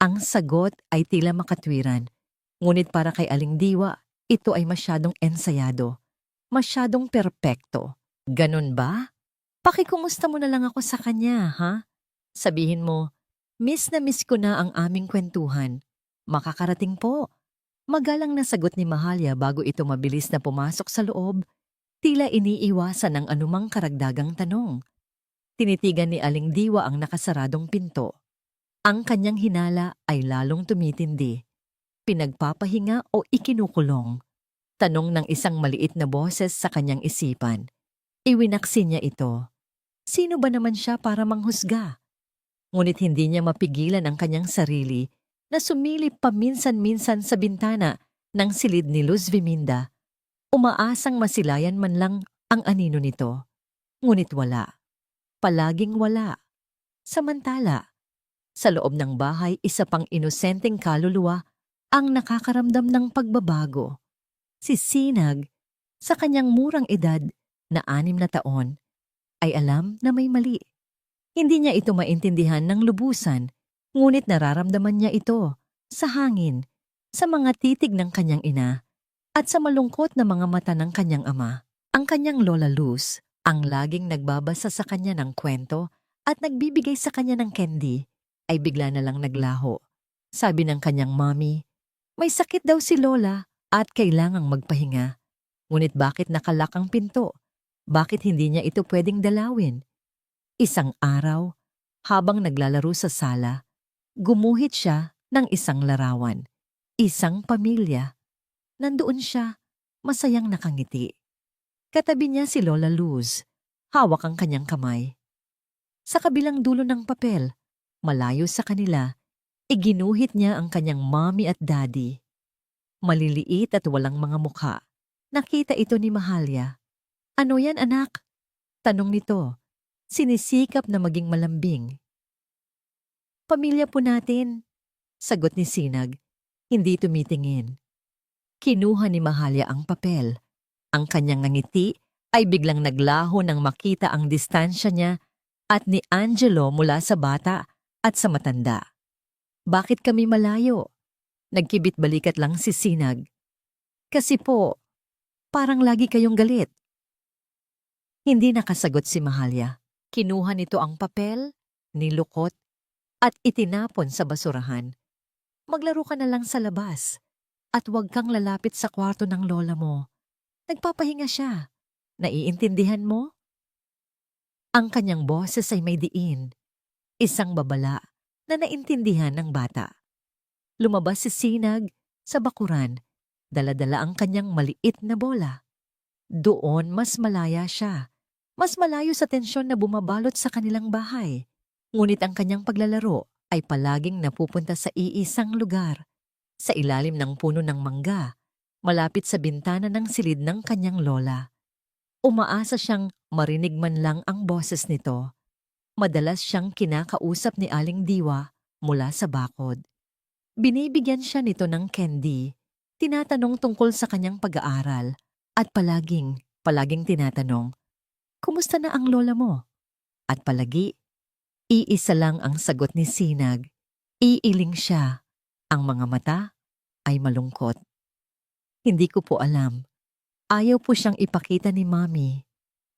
Ang sagot ay tila makatwiran. Ngunit para kay Aling Diwa, ito ay masyadong ensayado. Masyadong perpekto. "Ganun ba? Pakikumusta mo na lang ako sa kanya, ha? Sabihin mo, miss na miss ko na ang aming kwentuhan. Makakarating po." Magalang na sagot ni Mahalya bago ito mabilis na pumasok sa loob, tila iniiwasan ang anumang karagdagang tanong. Tinitigan ni Aling Diwa ang nakasaradong pinto. Ang kanyang hinala ay lalong tumitindi. Pinagpapahinga o ikinukulong? Tanong ng isang maliit na boses sa kanyang isipan. Iwinaksi niya ito. Sino ba naman siya para manghusga? Ngunit hindi niya mapigilan ang kanyang sarili na sumilip paminsan-minsan sa bintana ng silid ni Luz Viminda. Umaasang masilayan man lang ang anino nito. Ngunit wala. Palaging wala. Samantala, sa loob ng bahay, isa pang inosenteng kaluluwa ang nakakaramdam ng pagbabago. Si Sinag, sa kanyang murang edad na 6 na taon, ay alam na may mali. Hindi niya ito maintindihan ng lubusan, ngunit nararamdaman niya ito sa hangin, sa mga titig ng kanyang ina, at sa malungkot na mga mata ng kanyang ama. Ang kanyang Lola Luz, ang laging nagbabasa sa kanya ng kwento at nagbibigay sa kanya ng candy, ay bigla na lang naglaho. Sabi ng kanyang mommy, may sakit daw si Lola at kailangang magpahinga. Ngunit bakit nakalak ang pinto? Bakit hindi niya ito pwedeng dalawin? Isang araw, habang naglalaro sa sala, gumuhit siya ng isang larawan. Isang pamilya. Nandoon siya, masayang nakangiti. Katabi niya si Lola Luz, hawak ang kanyang kamay. Sa kabilang dulo ng papel, malayo sa kanila, iginuhit niya ang kanyang mommy at daddy. Maliliit at walang mga mukha. Nakita ito ni Mahalia. "Ano yan, anak?" tanong nito. Sinisikap na maging malambing. "Pamilya po natin," sagot ni Sinag. Hindi tumitingin. Kinuha ni Mahalia ang papel. Ang kanyang ngiti ay biglang naglaho nang makita ang distansya niya at ni Angelo mula sa bata at sa matanda. "Bakit kami malayo?" Nagkibit balikat lang si Sinag. "Kasi po, parang lagi kayong galit." Hindi nakasagot si Mahalia. Kinuha nito ang papel, nilukot, at itinapon sa basurahan. "Maglaro ka na lang sa labas at huwag kang lalapit sa kwarto ng lola mo. Nagpapahinga siya. Naiintindihan mo?" Ang kanyang boses ay may diin. Isang babala na naintindihan ng bata. Lumabas si Sinag sa bakuran. Dala-dala ang kanyang maliit na bola. Doon mas malaya siya. Mas malayo sa tensyon na bumabalot sa kanilang bahay. Ngunit ang kanyang paglalaro ay palaging napupunta sa iisang lugar. Sa ilalim ng puno ng mangga, malapit sa bintana ng silid ng kanyang lola. Umaasa siyang marinig man lang ang boses nito. Madalas siyang kinakausap ni Aling Diwa mula sa bakod. Binibigyan siya nito ng candy, tinatanong tungkol sa kanyang pag-aaral, at palaging tinatanong, "Kumusta na ang lola mo?" At palagi, iisa lang ang sagot ni Sinag. Iiling siya. Ang mga mata ay malungkot. "Hindi ko po alam." Ayaw po siyang ipakita ni Mami.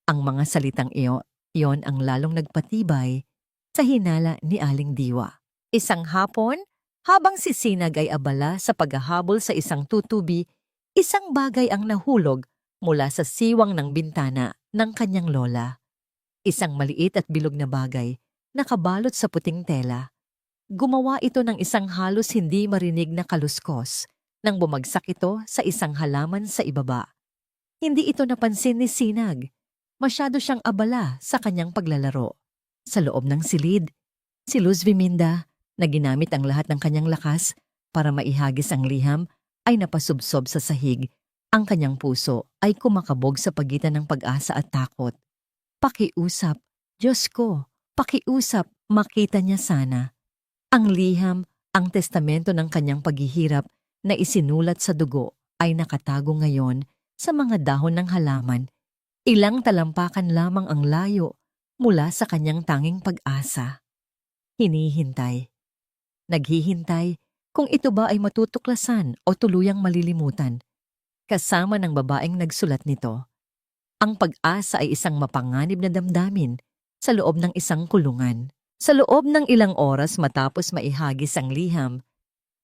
Ang mga salitang iyon ang lalong nagpatibay sa hinala ni Aling Diwa. Isang hapon, habang si Sinag ay abala sa paghahabol sa isang tutubi, isang bagay ang nahulog mula sa siwang ng bintana ng kanyang lola. Isang maliit at bilog na bagay, nakabalot sa puting tela. Gumawa ito ng isang halos hindi marinig na kaluskos nang bumagsak ito sa isang halaman sa ibaba. Hindi ito napansin ni Sinag. Masyado siyang abala sa kanyang paglalaro. Sa loob ng silid, si Luz Viminda, na ginamit ang lahat ng kanyang lakas para maihagis ang liham, ay napasubsob sa sahig. Ang kanyang puso ay kumakabog sa pagitan ng pag-asa at takot. Pakiusap, Diyos ko, pakiusap, makita niya sana. Ang liham, ang testamento ng kanyang paghihirap na isinulat sa dugo ay nakatago ngayon sa mga dahon ng halaman. Ilang talampakan lamang ang layo mula sa kanyang tanging pag-asa. Hinihintay. Naghihintay kung ito ba ay matutuklasan o tuluyang malilimutan. Kasama ng babaeng nagsulat nito. Ang pag-asa ay isang mapanganib na damdamin sa loob ng isang kulungan. Sa loob ng ilang oras matapos maihagis ang liham,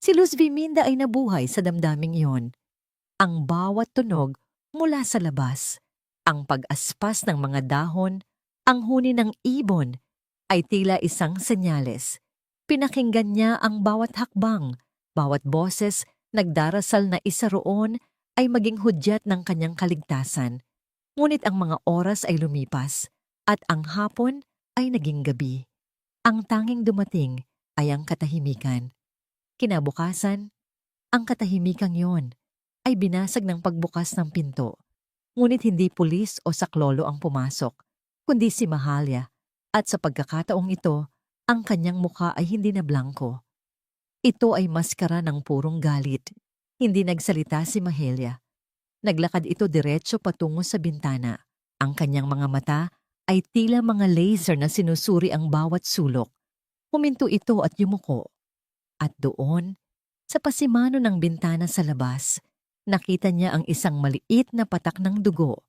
si Luz Viminda ay nabuhay sa damdaming iyon. Ang bawat tunog mula sa labas, ang pag-aspas ng mga dahon, ang huni ng ibon, ay tila isang senyales. Pinakinggan niya ang bawat hakbang, bawat boses nagdarasal na isa roon ay maging hudyat ng kanyang kaligtasan. Ngunit ang mga oras ay lumipas at ang hapon ay naging gabi. Ang tanging dumating ay ang katahimikan. Kinabukasan, ang katahimikang yon ay binasag ng pagbukas ng pinto. Ngunit hindi pulis o saklolo ang pumasok, kundi si Mahalia, at sa pagkakataong ito, ang kanyang mukha ay hindi na blanko. Ito ay maskara ng purong galit. Hindi nagsalita si Mahalia. Naglakad ito diretso patungo sa bintana. Ang kanyang mga mata ay tila mga laser na sinusuri ang bawat sulok. Huminto ito at yumuko. At doon, sa pasimano ng bintana sa labas, nakita niya ang isang maliit na patak ng dugo.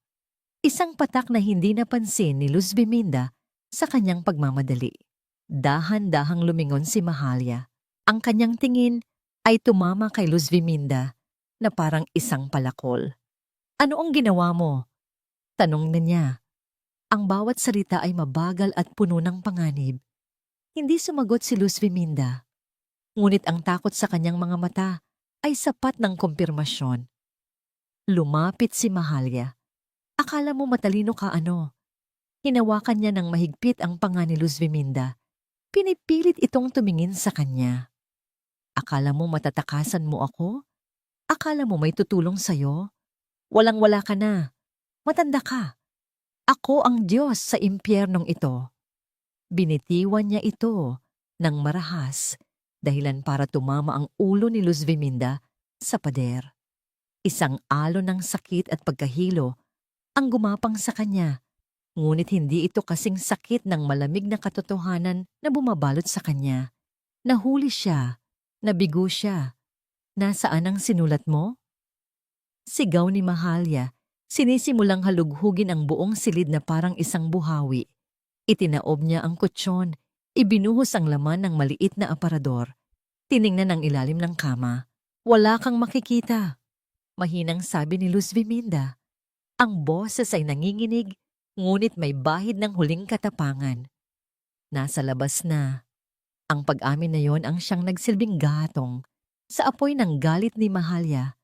Isang patak na hindi napansin ni Luz Viminda sa kanyang pagmamadali. Dahan-dahang lumingon si Mahalia. Ang kanyang tingin ay tumama kay Luz Viminda na parang isang palakol. "Ano ang ginawa mo?" tanong na niya. Ang bawat salita ay mabagal at puno ng panganib. Hindi sumagot si Luz Viminda. Ngunit ang takot sa kanyang mga mata ay sapat ng kumpirmasyon. Lumapit si Mahalya. Akala mo matalino ka ano? Hinawakan niya ng mahigpit ang panga ni Luz Viminda. Pinipilit itong tumingin sa kanya. Akala mo matatakasan mo ako? Akala mo may tutulong sa'yo? Walang-wala ka na. Matanda ka. Ako ang Diyos sa impyernong ito. Binitiwan niya ito ng marahas dahilan para tumama ang ulo ni Luz Viminda sa pader. Isang alon ng sakit at pagkahilo ang gumapang sa kanya, ngunit hindi ito kasing sakit ng malamig na katotohanan na bumabalot sa kanya. Nahuli siya, nabigo siya. Nasaan ang sinulat mo? Sigaw ni Mahalya, sinisimulang halughugin ang buong silid na parang isang buhawi. Itinaob niya ang kutsyon, ibinuhos ang laman ng maliit na aparador. Tiningnan ang ilalim ng kama. Wala kang makikita. Mahinang sabi ni Luz Viminda. Ang boses ay nanginginig, ngunit may bahid ng huling katapangan. Nasa labas na. Ang pag-amin na yon ang siyang nagsilbing gatong. Sa apoy ng galit ni Mahalya,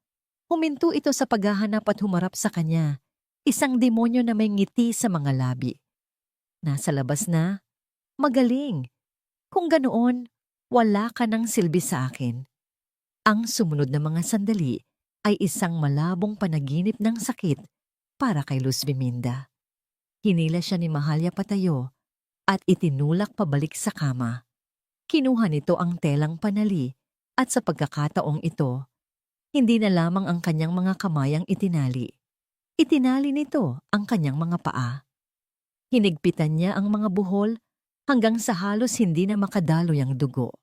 huminto ito sa paghahanap at humarap sa kanya. Isang demonyo na may ngiti sa mga labi. Nasa labas na? Magaling. Kung ganoon, wala ka ng silbi sa akin. Ang sumunod na mga sandali ay isang malabong panaginip ng sakit para kay Luz Viminda. Hinila siya ni Mahalya patayo at itinulak pabalik sa kama. Kinuha nito ang telang panali at sa pagkakataong ito, hindi na lamang ang kanyang mga kamay ang itinali. Itinali nito ang kanyang mga paa. Hinigpitan niya ang mga buhol hanggang sa halos hindi na makadaloy ang dugo.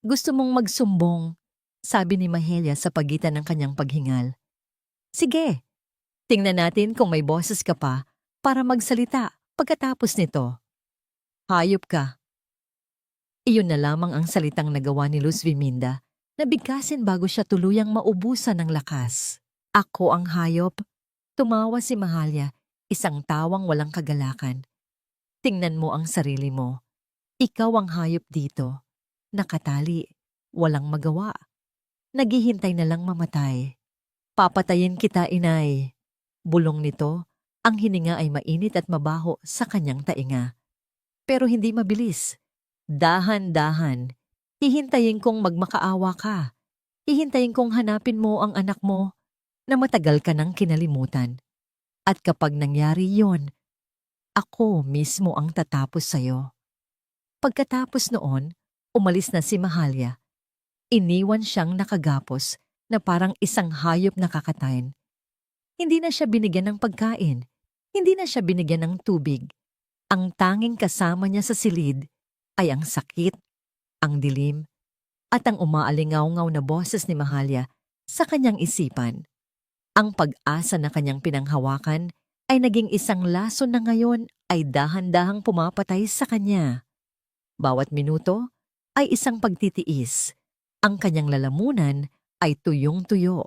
Gusto mong magsumbong, sabi ni Mahalya sa pagitan ng kanyang paghingal. Sige, tingnan natin kung may boses ka pa para magsalita pagkatapos nito. Hayop ka. Iyon na lamang ang salitang nagawa ni Luz Viminda na bigkasin bago siya tuluyang maubusan ng lakas. Ako ang hayop? Tumawa si Mahalya, isang tawang walang kagalakan. Tingnan mo ang sarili mo. Ikaw ang hayop dito. Nakatali, walang magawa. Naghihintay na lang mamatay. Papatayin kita, inay. Bulong nito, ang hininga ay mainit at mabaho sa kanyang tainga. Pero hindi mabilis. Dahan-dahan. Hihintayin kong magmakaawa ka. Hihintayin kong hanapin mo ang anak mo na matagal ka nang kinalimutan. At kapag nangyari yon, ako mismo ang tatapos sa'yo. Pagkatapos noon, umalis na si Mahalya. Iniwan siyang nakagapos na parang isang hayop na kakatayin. Hindi na siya binigyan ng pagkain. Hindi na siya binigyan ng tubig. Ang tanging kasama niya sa silid ay ang sakit, ang dilim, at ang umaalingaw-ngaw na boses ni Mahalya sa kanyang isipan. Ang pag-asa na kanyang pinanghawakan ay naging isang laso na ngayon ay dahan-dahang pumapatay sa kanya. Bawat minuto ay isang pagtitiis. Ang kanyang lalamunan ay tuyong-tuyo.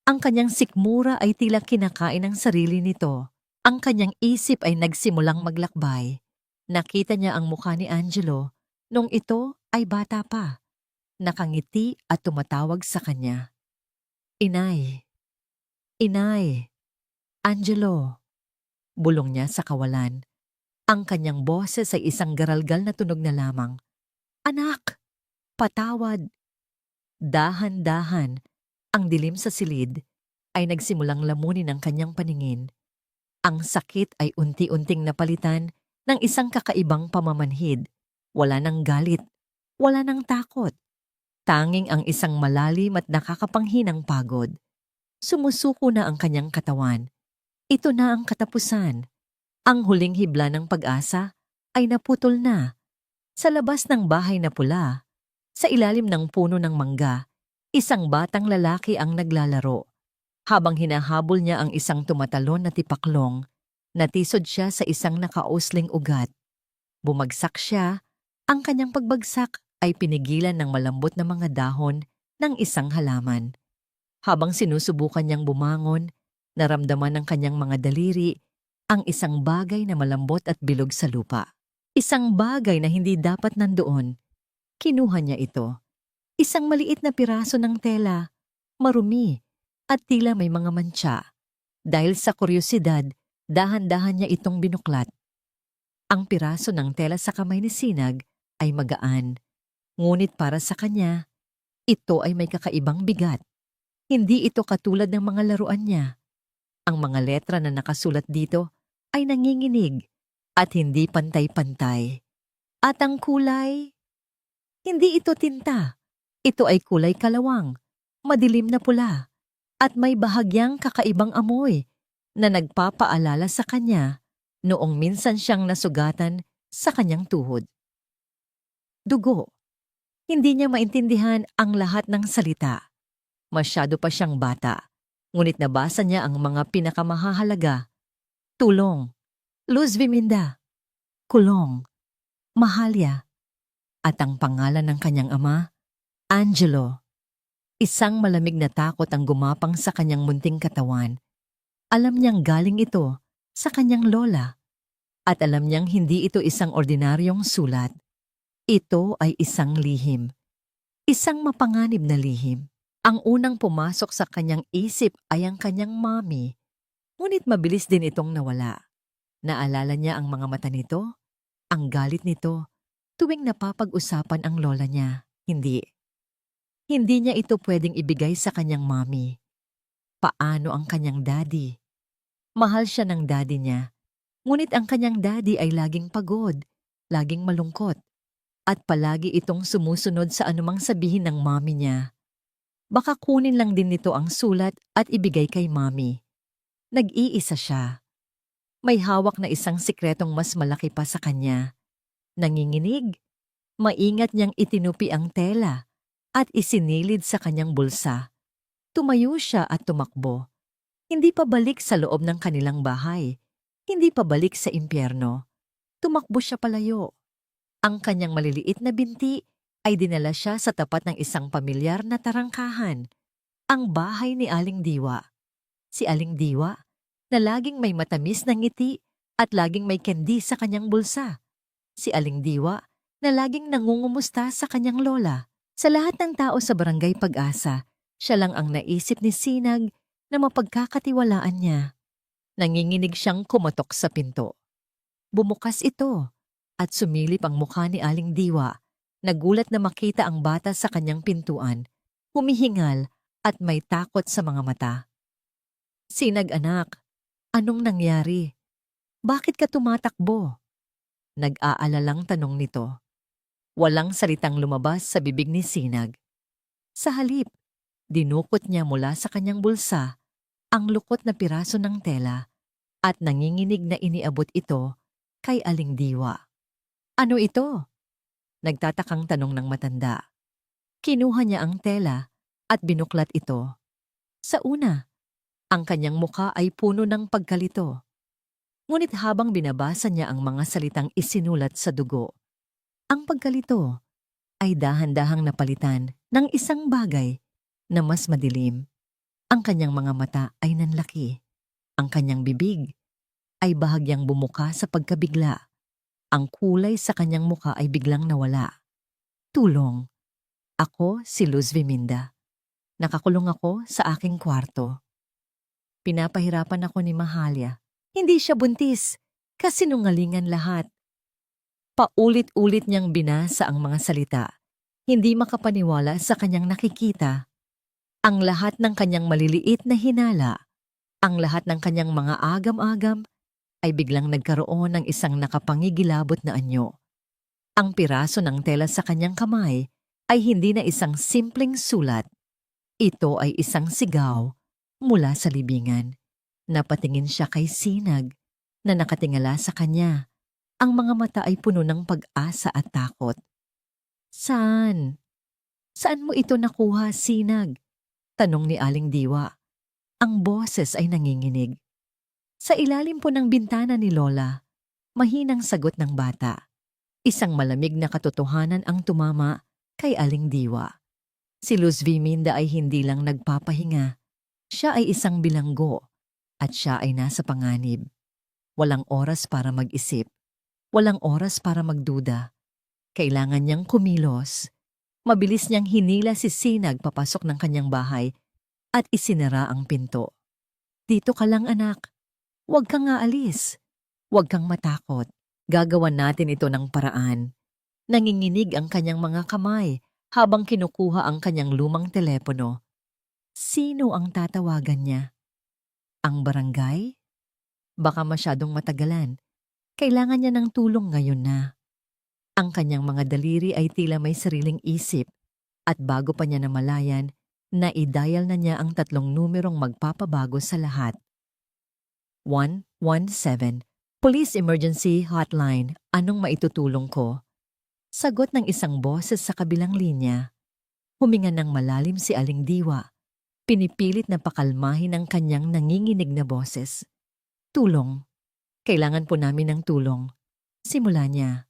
Ang kanyang sikmura ay tila kinakain ng sarili nito. Ang kanyang isip ay nagsimulang maglakbay. Nakita niya ang mukha ni Angelo nung ito ay bata pa. Nakangiti at tumatawag sa kanya. Inay! Inay! Angelo! Bulong niya sa kawalan. Ang kanyang boses ay isang garalgal na tunog na lamang. Anak! Patawad! Dahan-dahan, ang dilim sa silid ay nagsimulang lamunin ang kanyang paningin. Ang sakit ay unti-unting napalitan ng isang kakaibang pamamanhid. Wala nang galit, wala nang takot. Tanging ang isang malalim at nakakapanghinang pagod. Sumusuko na ang kanyang katawan. Ito na ang katapusan. Ang huling hibla ng pag-asa ay naputol na. Sa labas ng bahay na pula, sa ilalim ng puno ng mangga, isang batang lalaki ang naglalaro. Habang hinahabol niya ang isang tumatalon na tipaklong, natisod siya sa isang nakausling ugat. Bumagsak siya, ang kanyang pagbagsak ay pinigilan ng malambot na mga dahon ng isang halaman. Habang sinusubukan niyang bumangon, naramdaman ng kanyang mga daliri ang isang bagay na malambot at bilog sa lupa. Isang bagay na hindi dapat nandoon. Kinuha niya ito. Isang maliit na piraso ng tela, marumi, at tila may mga mantsa. Dahil sa kuryosidad, dahan-dahan niya itong binuklat. Ang piraso ng tela sa kamay ni Sinag ay magaan. Ngunit para sa kanya, ito ay may kakaibang bigat. Hindi ito katulad ng mga laruan niya. Ang mga letra na nakasulat dito ay nanginginig at hindi pantay-pantay. At ang kulay, hindi ito tinta. Ito ay kulay kalawang, madilim na pula, at may bahagyang kakaibang amoy na nagpapaalala sa kanya noong minsan siyang nasugatan sa kanyang tuhod. Dugo. Hindi niya maintindihan ang lahat ng salita. Masyado pa siyang bata, ngunit nabasa niya ang mga pinakamahalaga. Tulong, Luz Viminda, kulong, Mahalia, at ang pangalan ng kanyang ama, Angelo. Isang malamig na takot ang gumapang sa kanyang munting katawan. Alam niyang galing ito sa kanyang lola, at alam niyang hindi ito isang ordinaryong sulat. Ito ay isang lihim, isang mapanganib na lihim. Ang unang pumasok sa kanyang isip ay ang kanyang mami, ngunit mabilis din itong nawala. Naalala niya ang mga mata nito, ang galit nito, tuwing napapag-usapan ang lola niya. Hindi niya ito pwedeng ibigay sa kanyang mami. Paano ang kanyang daddy? Mahal siya ng daddy niya, ngunit ang kanyang daddy ay laging pagod, laging malungkot, at palagi itong sumusunod sa anumang sabihin ng mami niya. Baka kunin lang din nito ang sulat at ibigay kay mami. Nag-iisa siya. May hawak na isang sikretong mas malaki pa sa kanya. Nanginginig. Maingat niyang itinupi ang tela at isinilid sa kanyang bulsa. Tumayo siya at tumakbo. Hindi pa balik sa loob ng kanilang bahay. Hindi pa balik sa impyerno. Tumakbo siya palayo. Ang kanyang maliliit na binti ay dinala siya sa tapat ng isang pamilyar na tarangkahan, ang bahay ni Aling Diwa. Si Aling Diwa, na laging may matamis na ngiti at laging may candy sa kanyang bulsa. Si Aling Diwa, na laging nangungumusta sa kanyang lola. Sa lahat ng tao sa Barangay Pag-asa, siya lang ang naisip ni Sinag na mapagkakatiwalaan niya. Nanginginig siyang kumatok sa pinto. Bumukas ito at sumilip ang mukha ni Aling Diwa. Nagulat na makita ang bata sa kanyang pintuan, humihingal at may takot sa mga mata. Sinag anak, anong nangyari? Bakit ka tumatakbo? Nag-aalalang tanong nito. Walang salitang lumabas sa bibig ni Sinag. Sa halip, dinukot niya mula sa kanyang bulsa ang lukot na piraso ng tela at nanginginig na iniabot ito kay Aling Diwa. Ano ito? Nagtatakang tanong ng matanda. Kinuha niya ang tela at binuklat ito. Sa una, ang kanyang mukha ay puno ng pagkalito. Ngunit habang binabasa niya ang mga salitang isinulat sa dugo, ang pagkalito ay dahan-dahang napalitan ng isang bagay na mas madilim. Ang kanyang mga mata ay nanlaki. Ang kanyang bibig ay bahagyang bumuka sa pagkabigla. Ang kulay sa kanyang muka ay biglang nawala. Tulong. Ako si Luz Viminda. Nakakulong ako sa aking kwarto. Pinapahirapan ako ni Mahalia. Hindi siya buntis. Kasinungalingan lahat. Paulit-ulit niyang binasa ang mga salita. Hindi makapaniwala sa kanyang nakikita. Ang lahat ng kanyang maliliit na hinala, ang lahat ng kanyang mga agam-agam, ay biglang nagkaroon ng isang nakapangigilabot na anyo. Ang piraso ng tela sa kanyang kamay ay hindi na isang simpleng sulat. Ito ay isang sigaw mula sa libingan. Napatingin siya kay Sinag na nakatingala sa kanya. Ang mga mata ay puno ng pag-asa at takot. Saan? Saan mo ito nakuha, Sinag? Tanong ni Aling Diwa. Ang boses ay nanginginig. Sa ilalim po ng bintana ni Lola, mahinang sagot ng bata. Isang malamig na katotohanan ang tumama kay Aling Diwa. Si Luz Viminda ay hindi lang nagpapahinga. Siya ay isang bilanggo at siya ay nasa panganib. Walang oras para mag-isip. Walang oras para magduda. Kailangan niyang kumilos. Mabilis niyang hinila si Sinag papasok ng kanyang bahay at isinara ang pinto. Dito ka lang anak. Huwag kang aalis. Huwag kang matakot. Gagawan natin ito ng paraan. Nanginginig ang kanyang mga kamay habang kinukuha ang kanyang lumang telepono. Sino ang tatawagan niya? Ang barangay? Baka masyadong matagalan. Kailangan niya ng tulong ngayon na. Ang kanyang mga daliri ay tila may sariling isip at bago pa niya namalayan, na-dial na niya ang 3 numerong magpapabago sa lahat. 117 Police Emergency Hotline. Anong maitutulong ko? Sagot ng isang boses sa kabilang linya. Huminga ng malalim si Aling Diwa. Pinipilit na pakalmahin ang kanyang nanginginig na boses. Tulong. Kailangan po namin ng tulong. Simula niya.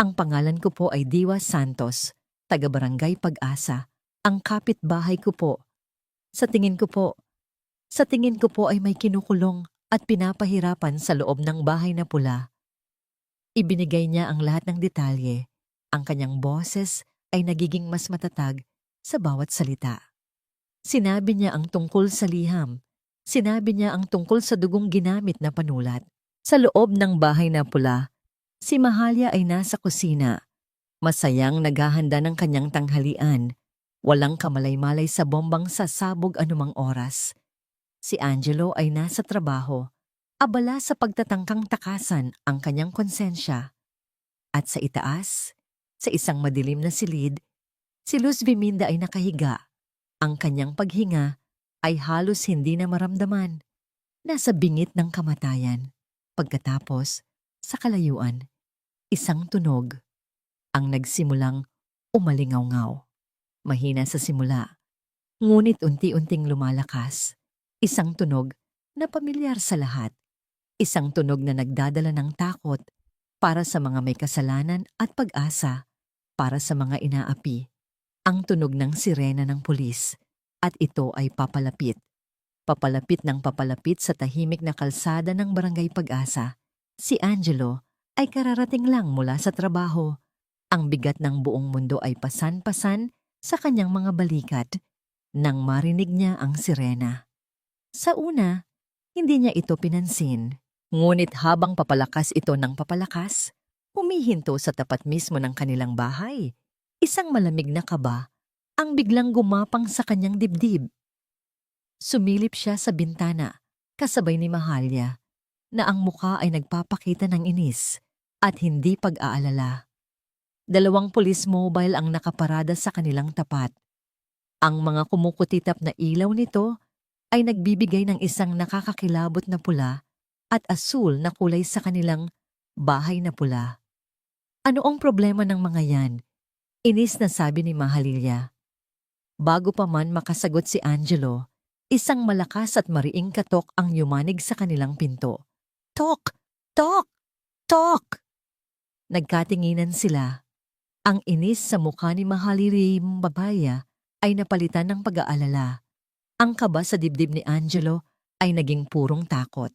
Ang pangalan ko po ay Diwa Santos, taga-barangay Pag-asa. Ang kapitbahay ko po. Sa tingin ko po ay may kinukulong at pinapahirapan sa loob ng bahay na pula. Ibinigay niya ang lahat ng detalye. Ang kanyang boses ay nagiging mas matatag sa bawat salita. Sinabi niya ang tungkol sa liham. Sinabi niya ang tungkol sa dugong ginamit na panulat. Sa loob ng bahay na pula, si Mahalia ay nasa kusina. Masayang naghahanda ng kanyang tanghalian. Walang kamalay-malay sa bombang sasabog anumang oras. Si Angelo ay nasa trabaho. Abala sa pagtatangkang takasan ang kanyang konsensya. At sa itaas, sa isang madilim na silid, si Luz Viminda ay nakahiga. Ang kanyang paghinga ay halos hindi na maramdaman. Nasa bingit ng kamatayan. Pagkatapos, sa kalayuan, isang tunog. Ang nagsimulang umalingaw-ngaw. Mahina sa simula, ngunit unti-unting lumalakas. Isang tunog na pamilyar sa lahat. Isang tunog na nagdadala ng takot para sa mga may kasalanan at pag-asa para sa mga inaapi. Ang tunog ng sirena ng pulis at ito ay papalapit. Papalapit ng papalapit sa tahimik na kalsada ng barangay Pag-asa. Si Angelo ay kararating lang mula sa trabaho. Ang bigat ng buong mundo ay pasan-pasan sa kanyang mga balikat nang marinig niya ang sirena. Sa una, hindi niya ito pinansin. Ngunit habang papalakas ito ng papalakas, humihinto sa tapat mismo ng kanilang bahay. Isang malamig na kaba ang biglang gumapang sa kanyang dibdib. Sumilip siya sa bintana, kasabay ni Mahalia, na ang muka ay nagpapakita ng inis at hindi pag-aalala. 2 police mobile ang nakaparada sa kanilang tapat. Ang mga kumukutitap na ilaw nito ay nagbibigay ng isang nakakakilabot na pula at asul na kulay sa kanilang bahay na pula. Ano ang problema ng mga yan? Inis na sabi ni Mahalia. Bago pa man makasagot si Angelo, isang malakas at mariing katok ang yumanig sa kanilang pinto. Tok! Tok! Tok! Nagkatinginan sila. Ang inis sa mukha ni Mahalia Babaya ay napalitan ng pag-aalala. Ang kaba sa dibdib ni Angelo ay naging purong takot.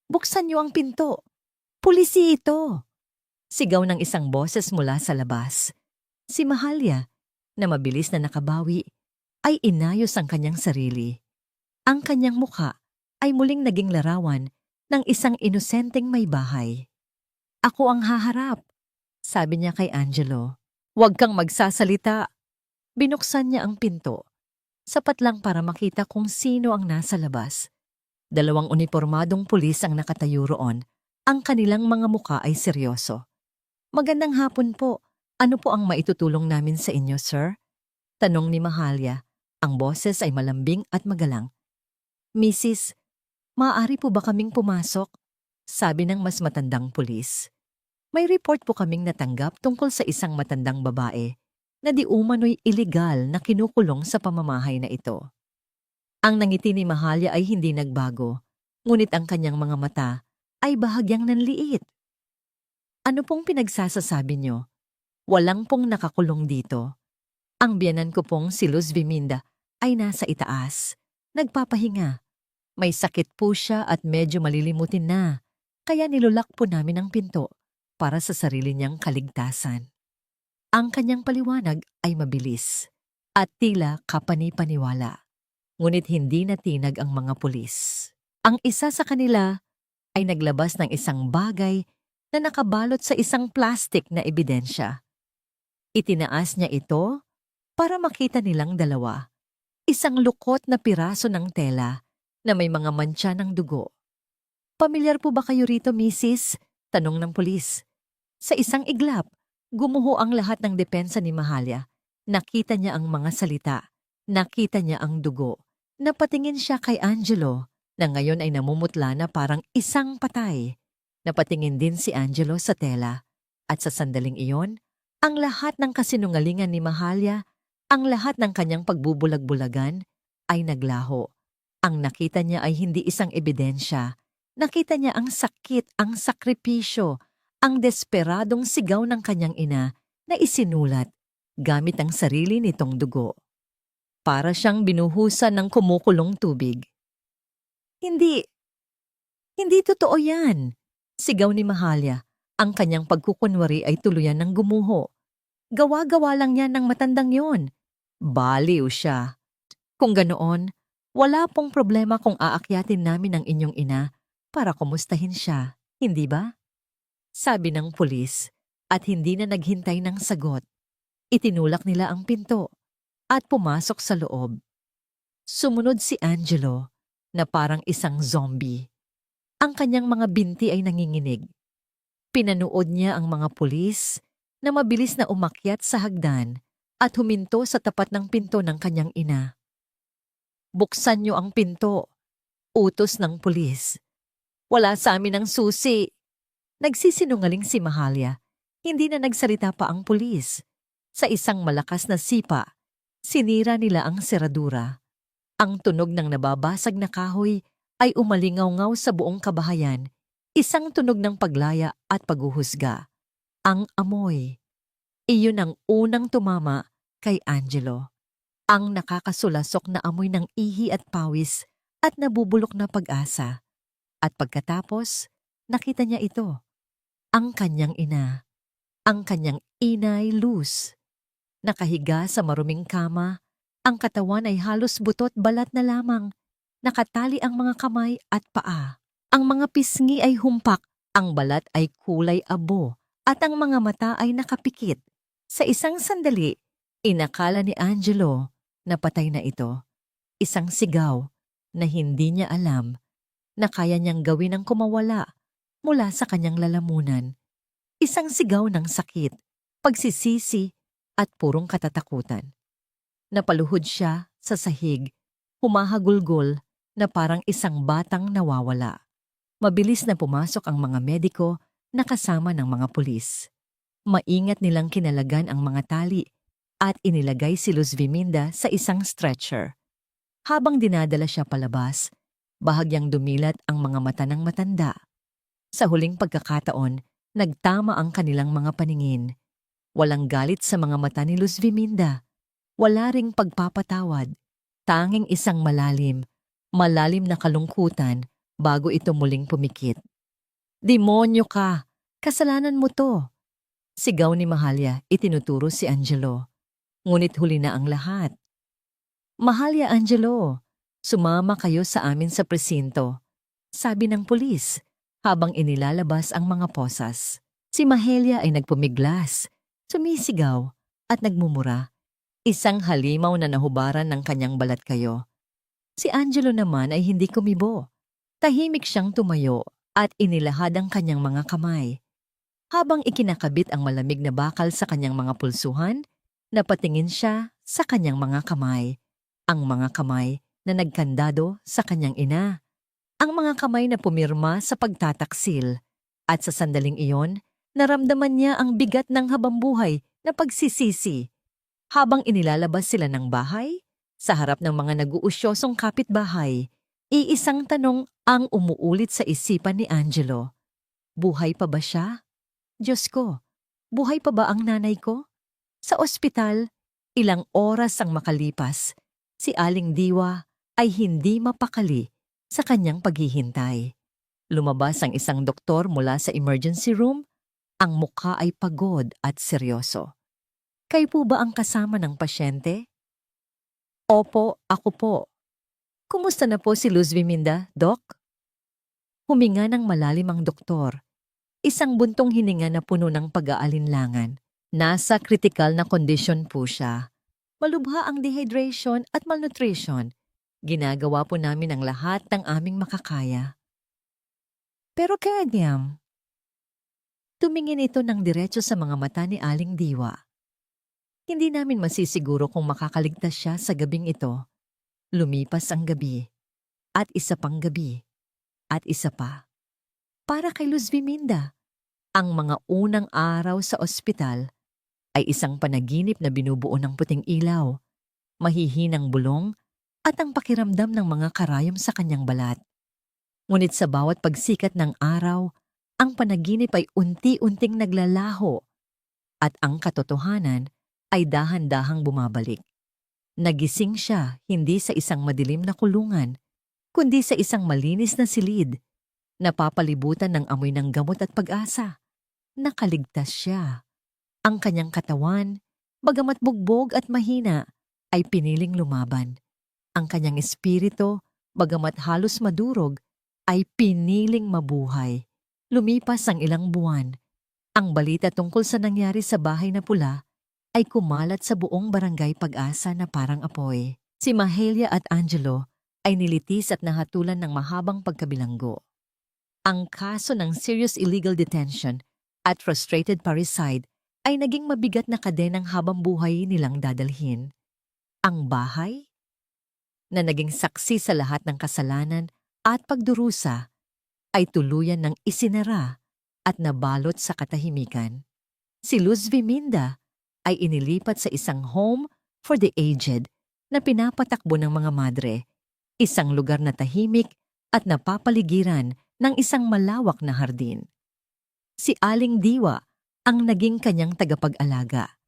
Buksan niyo ang pinto! Pulisi ito! Sigaw ng isang boses mula sa labas. Si Mahalia, na mabilis na nakabawi, ay inayos ang kanyang sarili. Ang kanyang mukha ay muling naging larawan ng isang inosenteng may bahay. Ako ang haharap, sabi niya kay Angelo. Huwag kang magsasalita. Binuksan niya ang pinto. Sapat lang para makita kung sino ang nasa labas. 2 unipormadong pulis ang nakatayo roon. Ang kanilang mga muka ay seryoso. Magandang hapon po. Ano po ang maitutulong namin sa inyo, sir? Tanong ni Mahalia. Ang boses ay malambing at magalang. Mrs., maaari po ba kaming pumasok? Sabi ng mas matandang pulis. May report po kaming natanggap tungkol sa isang matandang babae na di umano'y iligal na kinukulong sa pamamahay na ito. Ang nangiti ni Mahalia ay hindi nagbago, ngunit ang kanyang mga mata ay bahagyang nanliit. Ano pong pinagsasasabi niyo? Walang pong nakakulong dito. Ang biyanan ko pong si Luz Viminda ay nasa itaas. Nagpapahinga. May sakit po siya at medyo malilimutin na. Kaya nilulak po namin ang pinto para sa sarili niyang kaligtasan. Ang kanyang paliwanag ay mabilis at tila kapani-paniwala. Ngunit hindi natinag ang mga pulis. Ang isa sa kanila ay naglabas ng isang bagay na nakabalot sa isang plastik na ebidensya. Itinaas niya ito para makita nilang dalawa. Isang lukot na piraso ng tela na may mga mantsa ng dugo. Pamilyar po ba kayo rito, Mrs.? Tanong ng pulis. Sa isang iglap, gumuho ang lahat ng depensa ni Mahalia. Nakita niya ang mga salita. Nakita niya ang dugo. Napatingin siya kay Angelo na ngayon ay namumutla na parang isang patay. Napatingin din si Angelo sa tela. At sa sandaling iyon, ang lahat ng kasinungalingan ni Mahalia, ang lahat ng kanyang pagbubulag-bulagan ay naglaho. Ang nakita niya ay hindi isang ebidensya. Nakita niya ang sakit, ang sakripisyo, ang desperadong sigaw ng kanyang ina na isinulat gamit ang sarili nitong dugo. Para siyang binuhusan ng kumukulong tubig. Hindi totoo yan, sigaw ni Mahalia. Ang kanyang pagkukunwari ay tuluyan ng gumuho. Gawa-gawa lang yan ng matandang yon. Baliw siya. Kung ganoon, wala pong problema kung aakyatin namin ang inyong ina para kumustahin siya, hindi ba? Sabi ng pulis at hindi na naghintay ng sagot. Itinulak nila ang pinto at pumasok sa loob. Sumunod si Angelo na parang isang zombie. Ang kanyang mga binti ay nanginginig. Pinanood niya ang mga pulis na mabilis na umakyat sa hagdan at huminto sa tapat ng pinto ng kanyang ina. Buksan niyo ang pinto, utos ng pulis. Wala sa amin ang susi. Nagsisinungaling si Mahalia. Hindi na nagsalita pa ang pulis. Sa isang malakas na sipa, sinira nila ang seradura. Ang tunog ng nababasag na kahoy ay umalingaw-ngaw sa buong kabahayan. Isang tunog ng paglaya at paghuhusga. Ang amoy. Iyon ang unang tumama kay Angelo. Ang nakakasulasok na amoy ng ihi at pawis at nabubulok na pag-asa. At pagkatapos, nakita niya ito. Ang kanyang ina. Ang kanyang inay Luz. Nakahiga sa maruming kama, ang katawan ay halos butot balat na lamang. Nakatali ang mga kamay at paa. Ang mga pisngi ay humpak, ang balat ay kulay abo, at ang mga mata ay nakapikit. Sa isang sandali, inakala ni Angelo na patay na ito. Isang sigaw na hindi niya alam na kaya niyang gawin ang kumawala mula sa kanyang lalamunan. Isang sigaw ng sakit, pagsisisi at purong katatakutan. Napaluhod siya sa sahig, humahagulgol na parang isang batang nawawala. Mabilis na pumasok ang mga mediko na kasama ng mga pulis. Maingat nilang kinalagan ang mga tali at inilagay si Luz Viminda sa isang stretcher. Habang dinadala siya palabas, bahagyang dumilat ang mga mata ng matanda. Sa huling pagkakataon, nagtama ang kanilang mga paningin. Walang galit sa mga mata ni Luz Viminda. Wala ring pagpapatawad. Tanging isang malalim na kalungkutan bago ito muling pumikit. Demonyo ka! Kasalanan mo to! Sigaw ni Mahalia, itinuturo si Angelo. Ngunit huli na ang lahat. Mahalia, Angelo, sumama kayo sa amin sa presinto, sabi ng pulis habang inilalabas ang mga posas. Si Mahalia ay nagpumiglas, sumisigaw at nagmumura. Isang halimaw na nahubaran ng kanyang balat kayo. Si Angelo naman ay hindi kumibo. Tahimik siyang tumayo at inilahad ang kanyang mga kamay. Habang ikinakabit ang malamig na bakal sa kanyang mga pulsuhan, napatingin siya sa kanyang mga kamay. Ang mga kamay na nagkandado sa kanyang ina. Ang mga kamay na pumirma sa pagtataksil. At sa sandaling iyon, naramdaman niya ang bigat ng habambuhay na pagsisisi. Habang inilalabas sila ng bahay, sa harap ng mga nag-uusyosong kapitbahay, iisang tanong ang umuulit sa isipan ni Angelo. Buhay pa ba siya? Diyos ko, buhay pa ba ang nanay ko? Sa ospital, ilang oras ang makalipas, si Aling Diwa ay hindi mapakali sa kanyang paghihintay. Lumabas ang isang doktor mula sa emergency room. Ang mukha ay pagod at seryoso. Kayo po ba ang kasama ng pasyente? Opo, ako po. Kumusta na po si Luz Viminda, Doc? Huminga ng malalim ang doktor. Isang buntong hininga na puno ng pag-aalinlangan. Nasa critical na kondisyon po siya. Malubha ang dehydration at malnutrition. Ginagawa po namin ang lahat ng aming makakaya. Pero Kanyam, tumingin ito ng diretso sa mga mata ni Aling Diwa. Hindi namin masisiguro kung makakaligtas siya sa gabing ito. Lumipas ang gabi. At isa pang gabi. At isa pa. Para kay Luz Viminda, ang mga unang araw sa ospital ay isang panaginip na binubuo ng puting ilaw, mahihinang bulong at ang pakiramdam ng mga karayom sa kanyang balat. Ngunit sa bawat pagsikat ng araw, ang panaginip ay unti-unting naglalaho at ang katotohanan ay dahan-dahang bumabalik. Nagising siya hindi sa isang madilim na kulungan, kundi sa isang malinis na silid, napapalibutan ng amoy ng gamot at pag-asa. Nakaligtas siya. Ang kanyang katawan, bagamat bugbog at mahina, ay piniling lumaban. Ang kanyang espiritu, bagamat halos madurog, ay piniling mabuhay. Lumipas ang ilang buwan. Ang balita tungkol sa nangyari sa bahay na pula ay kumalat sa buong barangay Pag-asa na parang apoy. Si Mahalia at Angelo ay nilitis at nahatulan ng mahabang pagkabilanggo. Ang kaso ng serious illegal detention at frustrated parricide ay naging mabigat na kadenang habang buhay nilang dadalhin. Ang bahay, na naging saksi sa lahat ng kasalanan at pagdurusa, ay tuluyan ng isinara at nabalot sa katahimikan. Si Luz Viminda ay inilipat sa isang home for the aged na pinapatakbo ng mga madre, isang lugar na tahimik at napapaligiran ng isang malawak na hardin. Si Aling Diwa ang naging kanyang tagapag-alaga.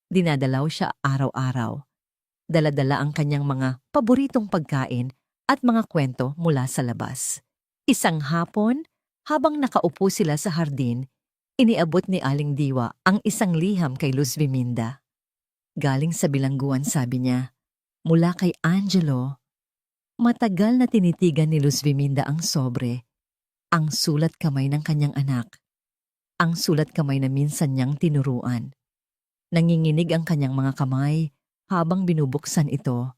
Dinadalaw siya araw-araw. Dala-dala ang kanyang mga paboritong pagkain at mga kwento mula sa labas. Isang hapon, habang nakaupo sila sa hardin, iniabot ni Aling Diwa ang isang liham kay Luz Viminda. Galing sa bilangguan, sabi niya, mula kay Angelo. Matagal na tinitigan ni Luz Viminda ang sobre, ang sulat kamay ng kanyang anak, ang sulat kamay na minsan niyang tinuruan. Nanginginig ang kanyang mga kamay habang binubuksan ito.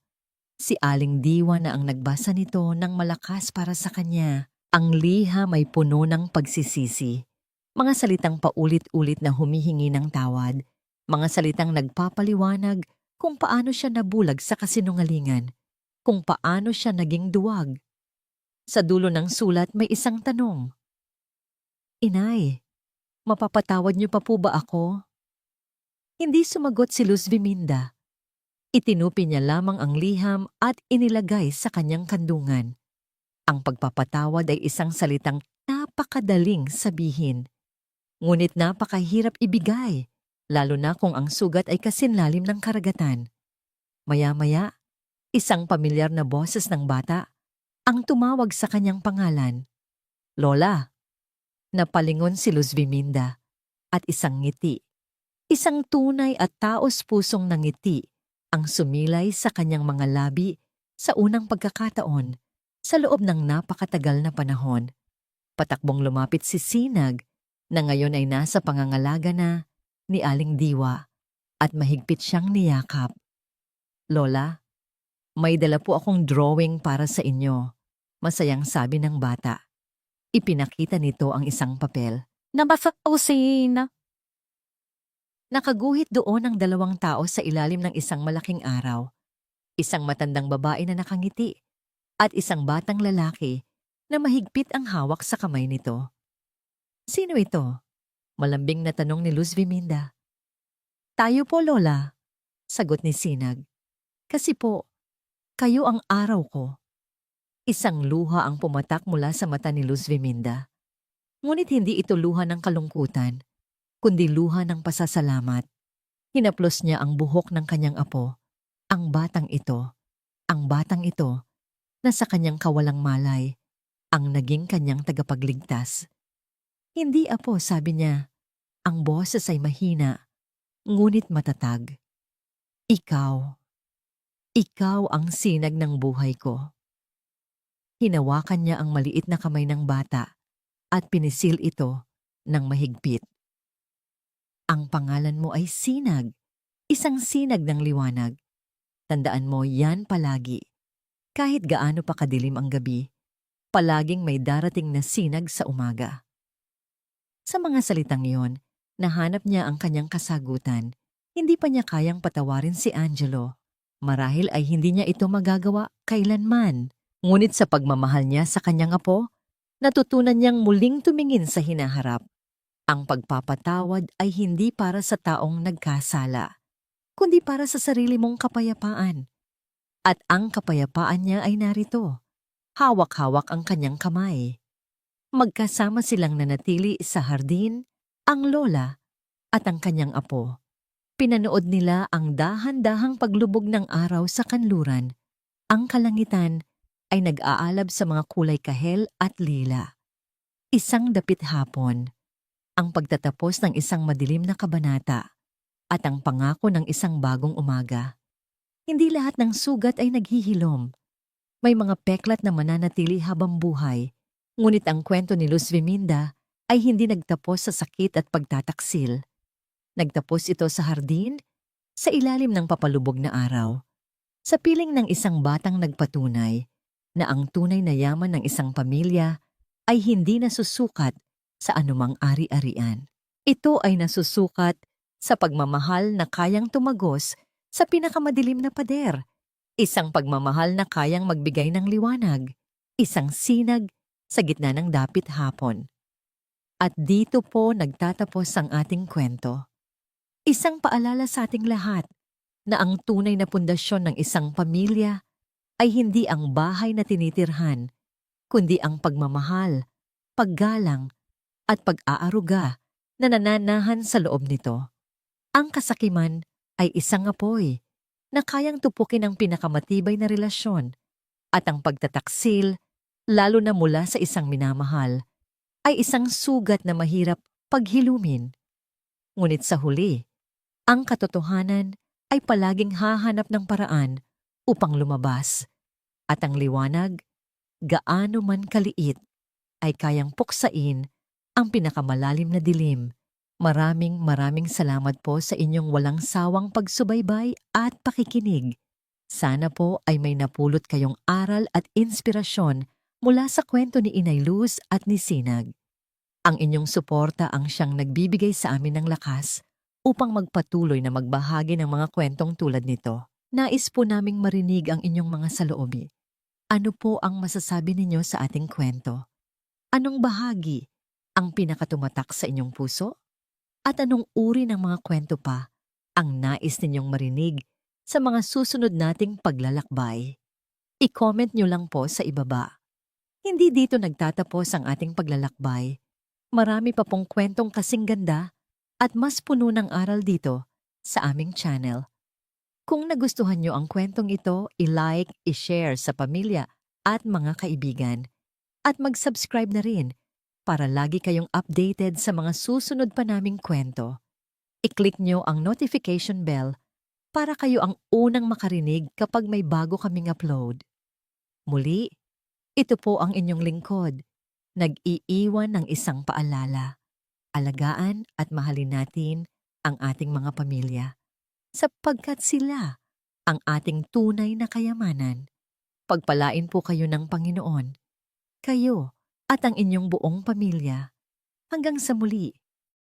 Si Aling Diwa na ang nagbasa nito ng malakas para sa kanya. Ang liham ay puno ng pagsisisi. Mga salitang paulit-ulit na humihingi ng tawad. Mga salitang nagpapaliwanag kung paano siya nabulag sa kasinungalingan. Kung paano siya naging duwag. Sa dulo ng sulat may isang tanong. Inay, mapapatawad niyo pa po ba ako? Hindi sumagot si Luz Viminda. Itinupi niya lamang ang liham at inilagay sa kanyang kandungan. Ang pagpapatawad ay isang salitang napakadaling sabihin. Ngunit napakahirap ibigay, lalo na kung ang sugat ay kasinlalim ng karagatan. Maya-maya, isang pamilyar na boses ng bata ang tumawag sa kanyang pangalan. Lola. Napalingon si Luz Viminda at isang ngiti. Isang tunay at taos-pusong ngiti ang sumilay sa kanyang mga labi sa unang pagkakataon sa loob ng napakatagal na panahon. Patakbong lumapit si Sinag na ngayon ay nasa pangangalaga na ni Aling Diwa at mahigpit siyang niyakap. Lola, may dala po akong drawing para sa inyo, masayang sabi ng bata. Ipinakita nito ang isang papel. Nabasa ko Sina. Nakaguhit doon ang dalawang tao sa ilalim ng isang malaking araw. Isang matandang babae na nakangiti at isang batang lalaki na mahigpit ang hawak sa kamay nito. Sino ito? Malambing na tanong ni Luz Viminda. Tayo po, Lola, sagot ni Sinag. Kasi po, kayo ang araw ko. Isang luha ang pumatak mula sa mata ni Luz Viminda. Ngunit hindi ito luha ng kalungkutan, kundi luha ng pasasalamat. Hinaplos niya ang buhok ng kanyang apo, ang batang ito na sa kanyang kawalang malay ang naging kanyang tagapagligtas. Hindi apo, sabi niya. Ang boses ay mahina, ngunit matatag. Ikaw, ikaw ang sinag ng buhay ko. Hinawakan niya ang maliit na kamay ng bata at pinisil ito ng mahigpit. Ang pangalan mo ay Sinag, isang sinag ng liwanag. Tandaan mo yan palagi. Kahit gaano pa kadilim ang gabi, palaging may darating na sinag sa umaga. Sa mga salitang yon, nahanap niya ang kanyang kasagutan. Hindi pa niya kayang patawarin si Angelo. Marahil ay hindi niya ito magagawa kailanman. Ngunit sa pagmamahal niya sa kanyang apo, natutunan niyang muling tumingin sa hinaharap. Ang pagpapatawad ay hindi para sa taong nagkasala, kundi para sa sarili mong kapayapaan. At ang kapayapaan niya ay narito. Hawak-hawak ang kanyang kamay. Magkasama silang nanatili sa hardin, ang lola at ang kanyang apo. Pinanood nila ang dahan-dahang paglubog ng araw sa kanluran. Ang kalangitan ay nag-aalab sa mga kulay kahel at lila. Isang dapit hapon, ang pagtatapos ng isang madilim na kabanata at ang pangako ng isang bagong umaga. Hindi lahat ng sugat ay naghihilom. May mga peklat na mananatili habang buhay, ngunit ang kwento ni Luz Viminda ay hindi nagtapos sa sakit at pagtataksil. Nagtapos ito sa hardin, sa ilalim ng papalubog na araw, sa piling ng isang batang nagpatunay na ang tunay na yaman ng isang pamilya ay hindi nasusukat sa anumang ari-arian. Ito ay nasusukat sa pagmamahal na kayang tumagos sa pinakamadilim na pader, isang pagmamahal na kayang magbigay ng liwanag, isang sinag sa gitna ng dapit hapon. At dito po nagtatapos ang ating kwento. Isang paalala sa ating lahat na ang tunay na pundasyon ng isang pamilya ay hindi ang bahay na tinitirhan, kundi ang pagmamahal, paggalang, at pag-aaruga na nananahan sa loob nito. Ang kasakiman ay isang apoy na kayang tupukin ang pinakamatibay na relasyon, at ang pagtataksil, lalo na mula sa isang minamahal, ay isang sugat na mahirap paghilumin. Ngunit sa huli, ang katotohanan ay palaging hahanap ng paraan upang lumabas, at ang liwanag, gaano man kaliit, ay kayang puksain ang pinakamalalim na dilim. Maraming salamat po sa inyong walang sawang pagsubaybay at pakikinig. Sana po ay may napulot kayong aral at inspirasyon mula sa kwento ni Inay Luz at ni Sinag. Ang inyong suporta ang siyang nagbibigay sa amin ng lakas upang magpatuloy na magbahagi ng mga kwentong tulad nito. Nais po naming marinig ang inyong mga saloobi. Ano po ang masasabi ninyo sa ating kwento? Anong bahagi ang pinakatumatak sa inyong puso? At anong uri ng mga kwento pa ang nais ninyong marinig sa mga susunod nating paglalakbay? I-comment nyo lang po sa ibaba. Hindi dito nagtatapos ang ating paglalakbay. Marami pa pong kwentong kasing ganda at mas puno ng aral dito sa aming channel. Kung nagustuhan nyo ang kwentong ito, i-like, i-share sa pamilya at mga kaibigan. At mag-subscribe na rin para lagi kayong updated sa mga susunod pa naming kwento. I-click nyo ang notification bell para kayo ang unang makarinig kapag may bago kaming upload. Muli, ito po ang inyong lingkod, nag-iiwan ng isang paalala. Alagaan at mahalin natin ang ating mga pamilya, sapagkat sila ang ating tunay na kayamanan. Pagpalain po kayo ng Panginoon, kayo at ang inyong buong pamilya. Hanggang sa muli,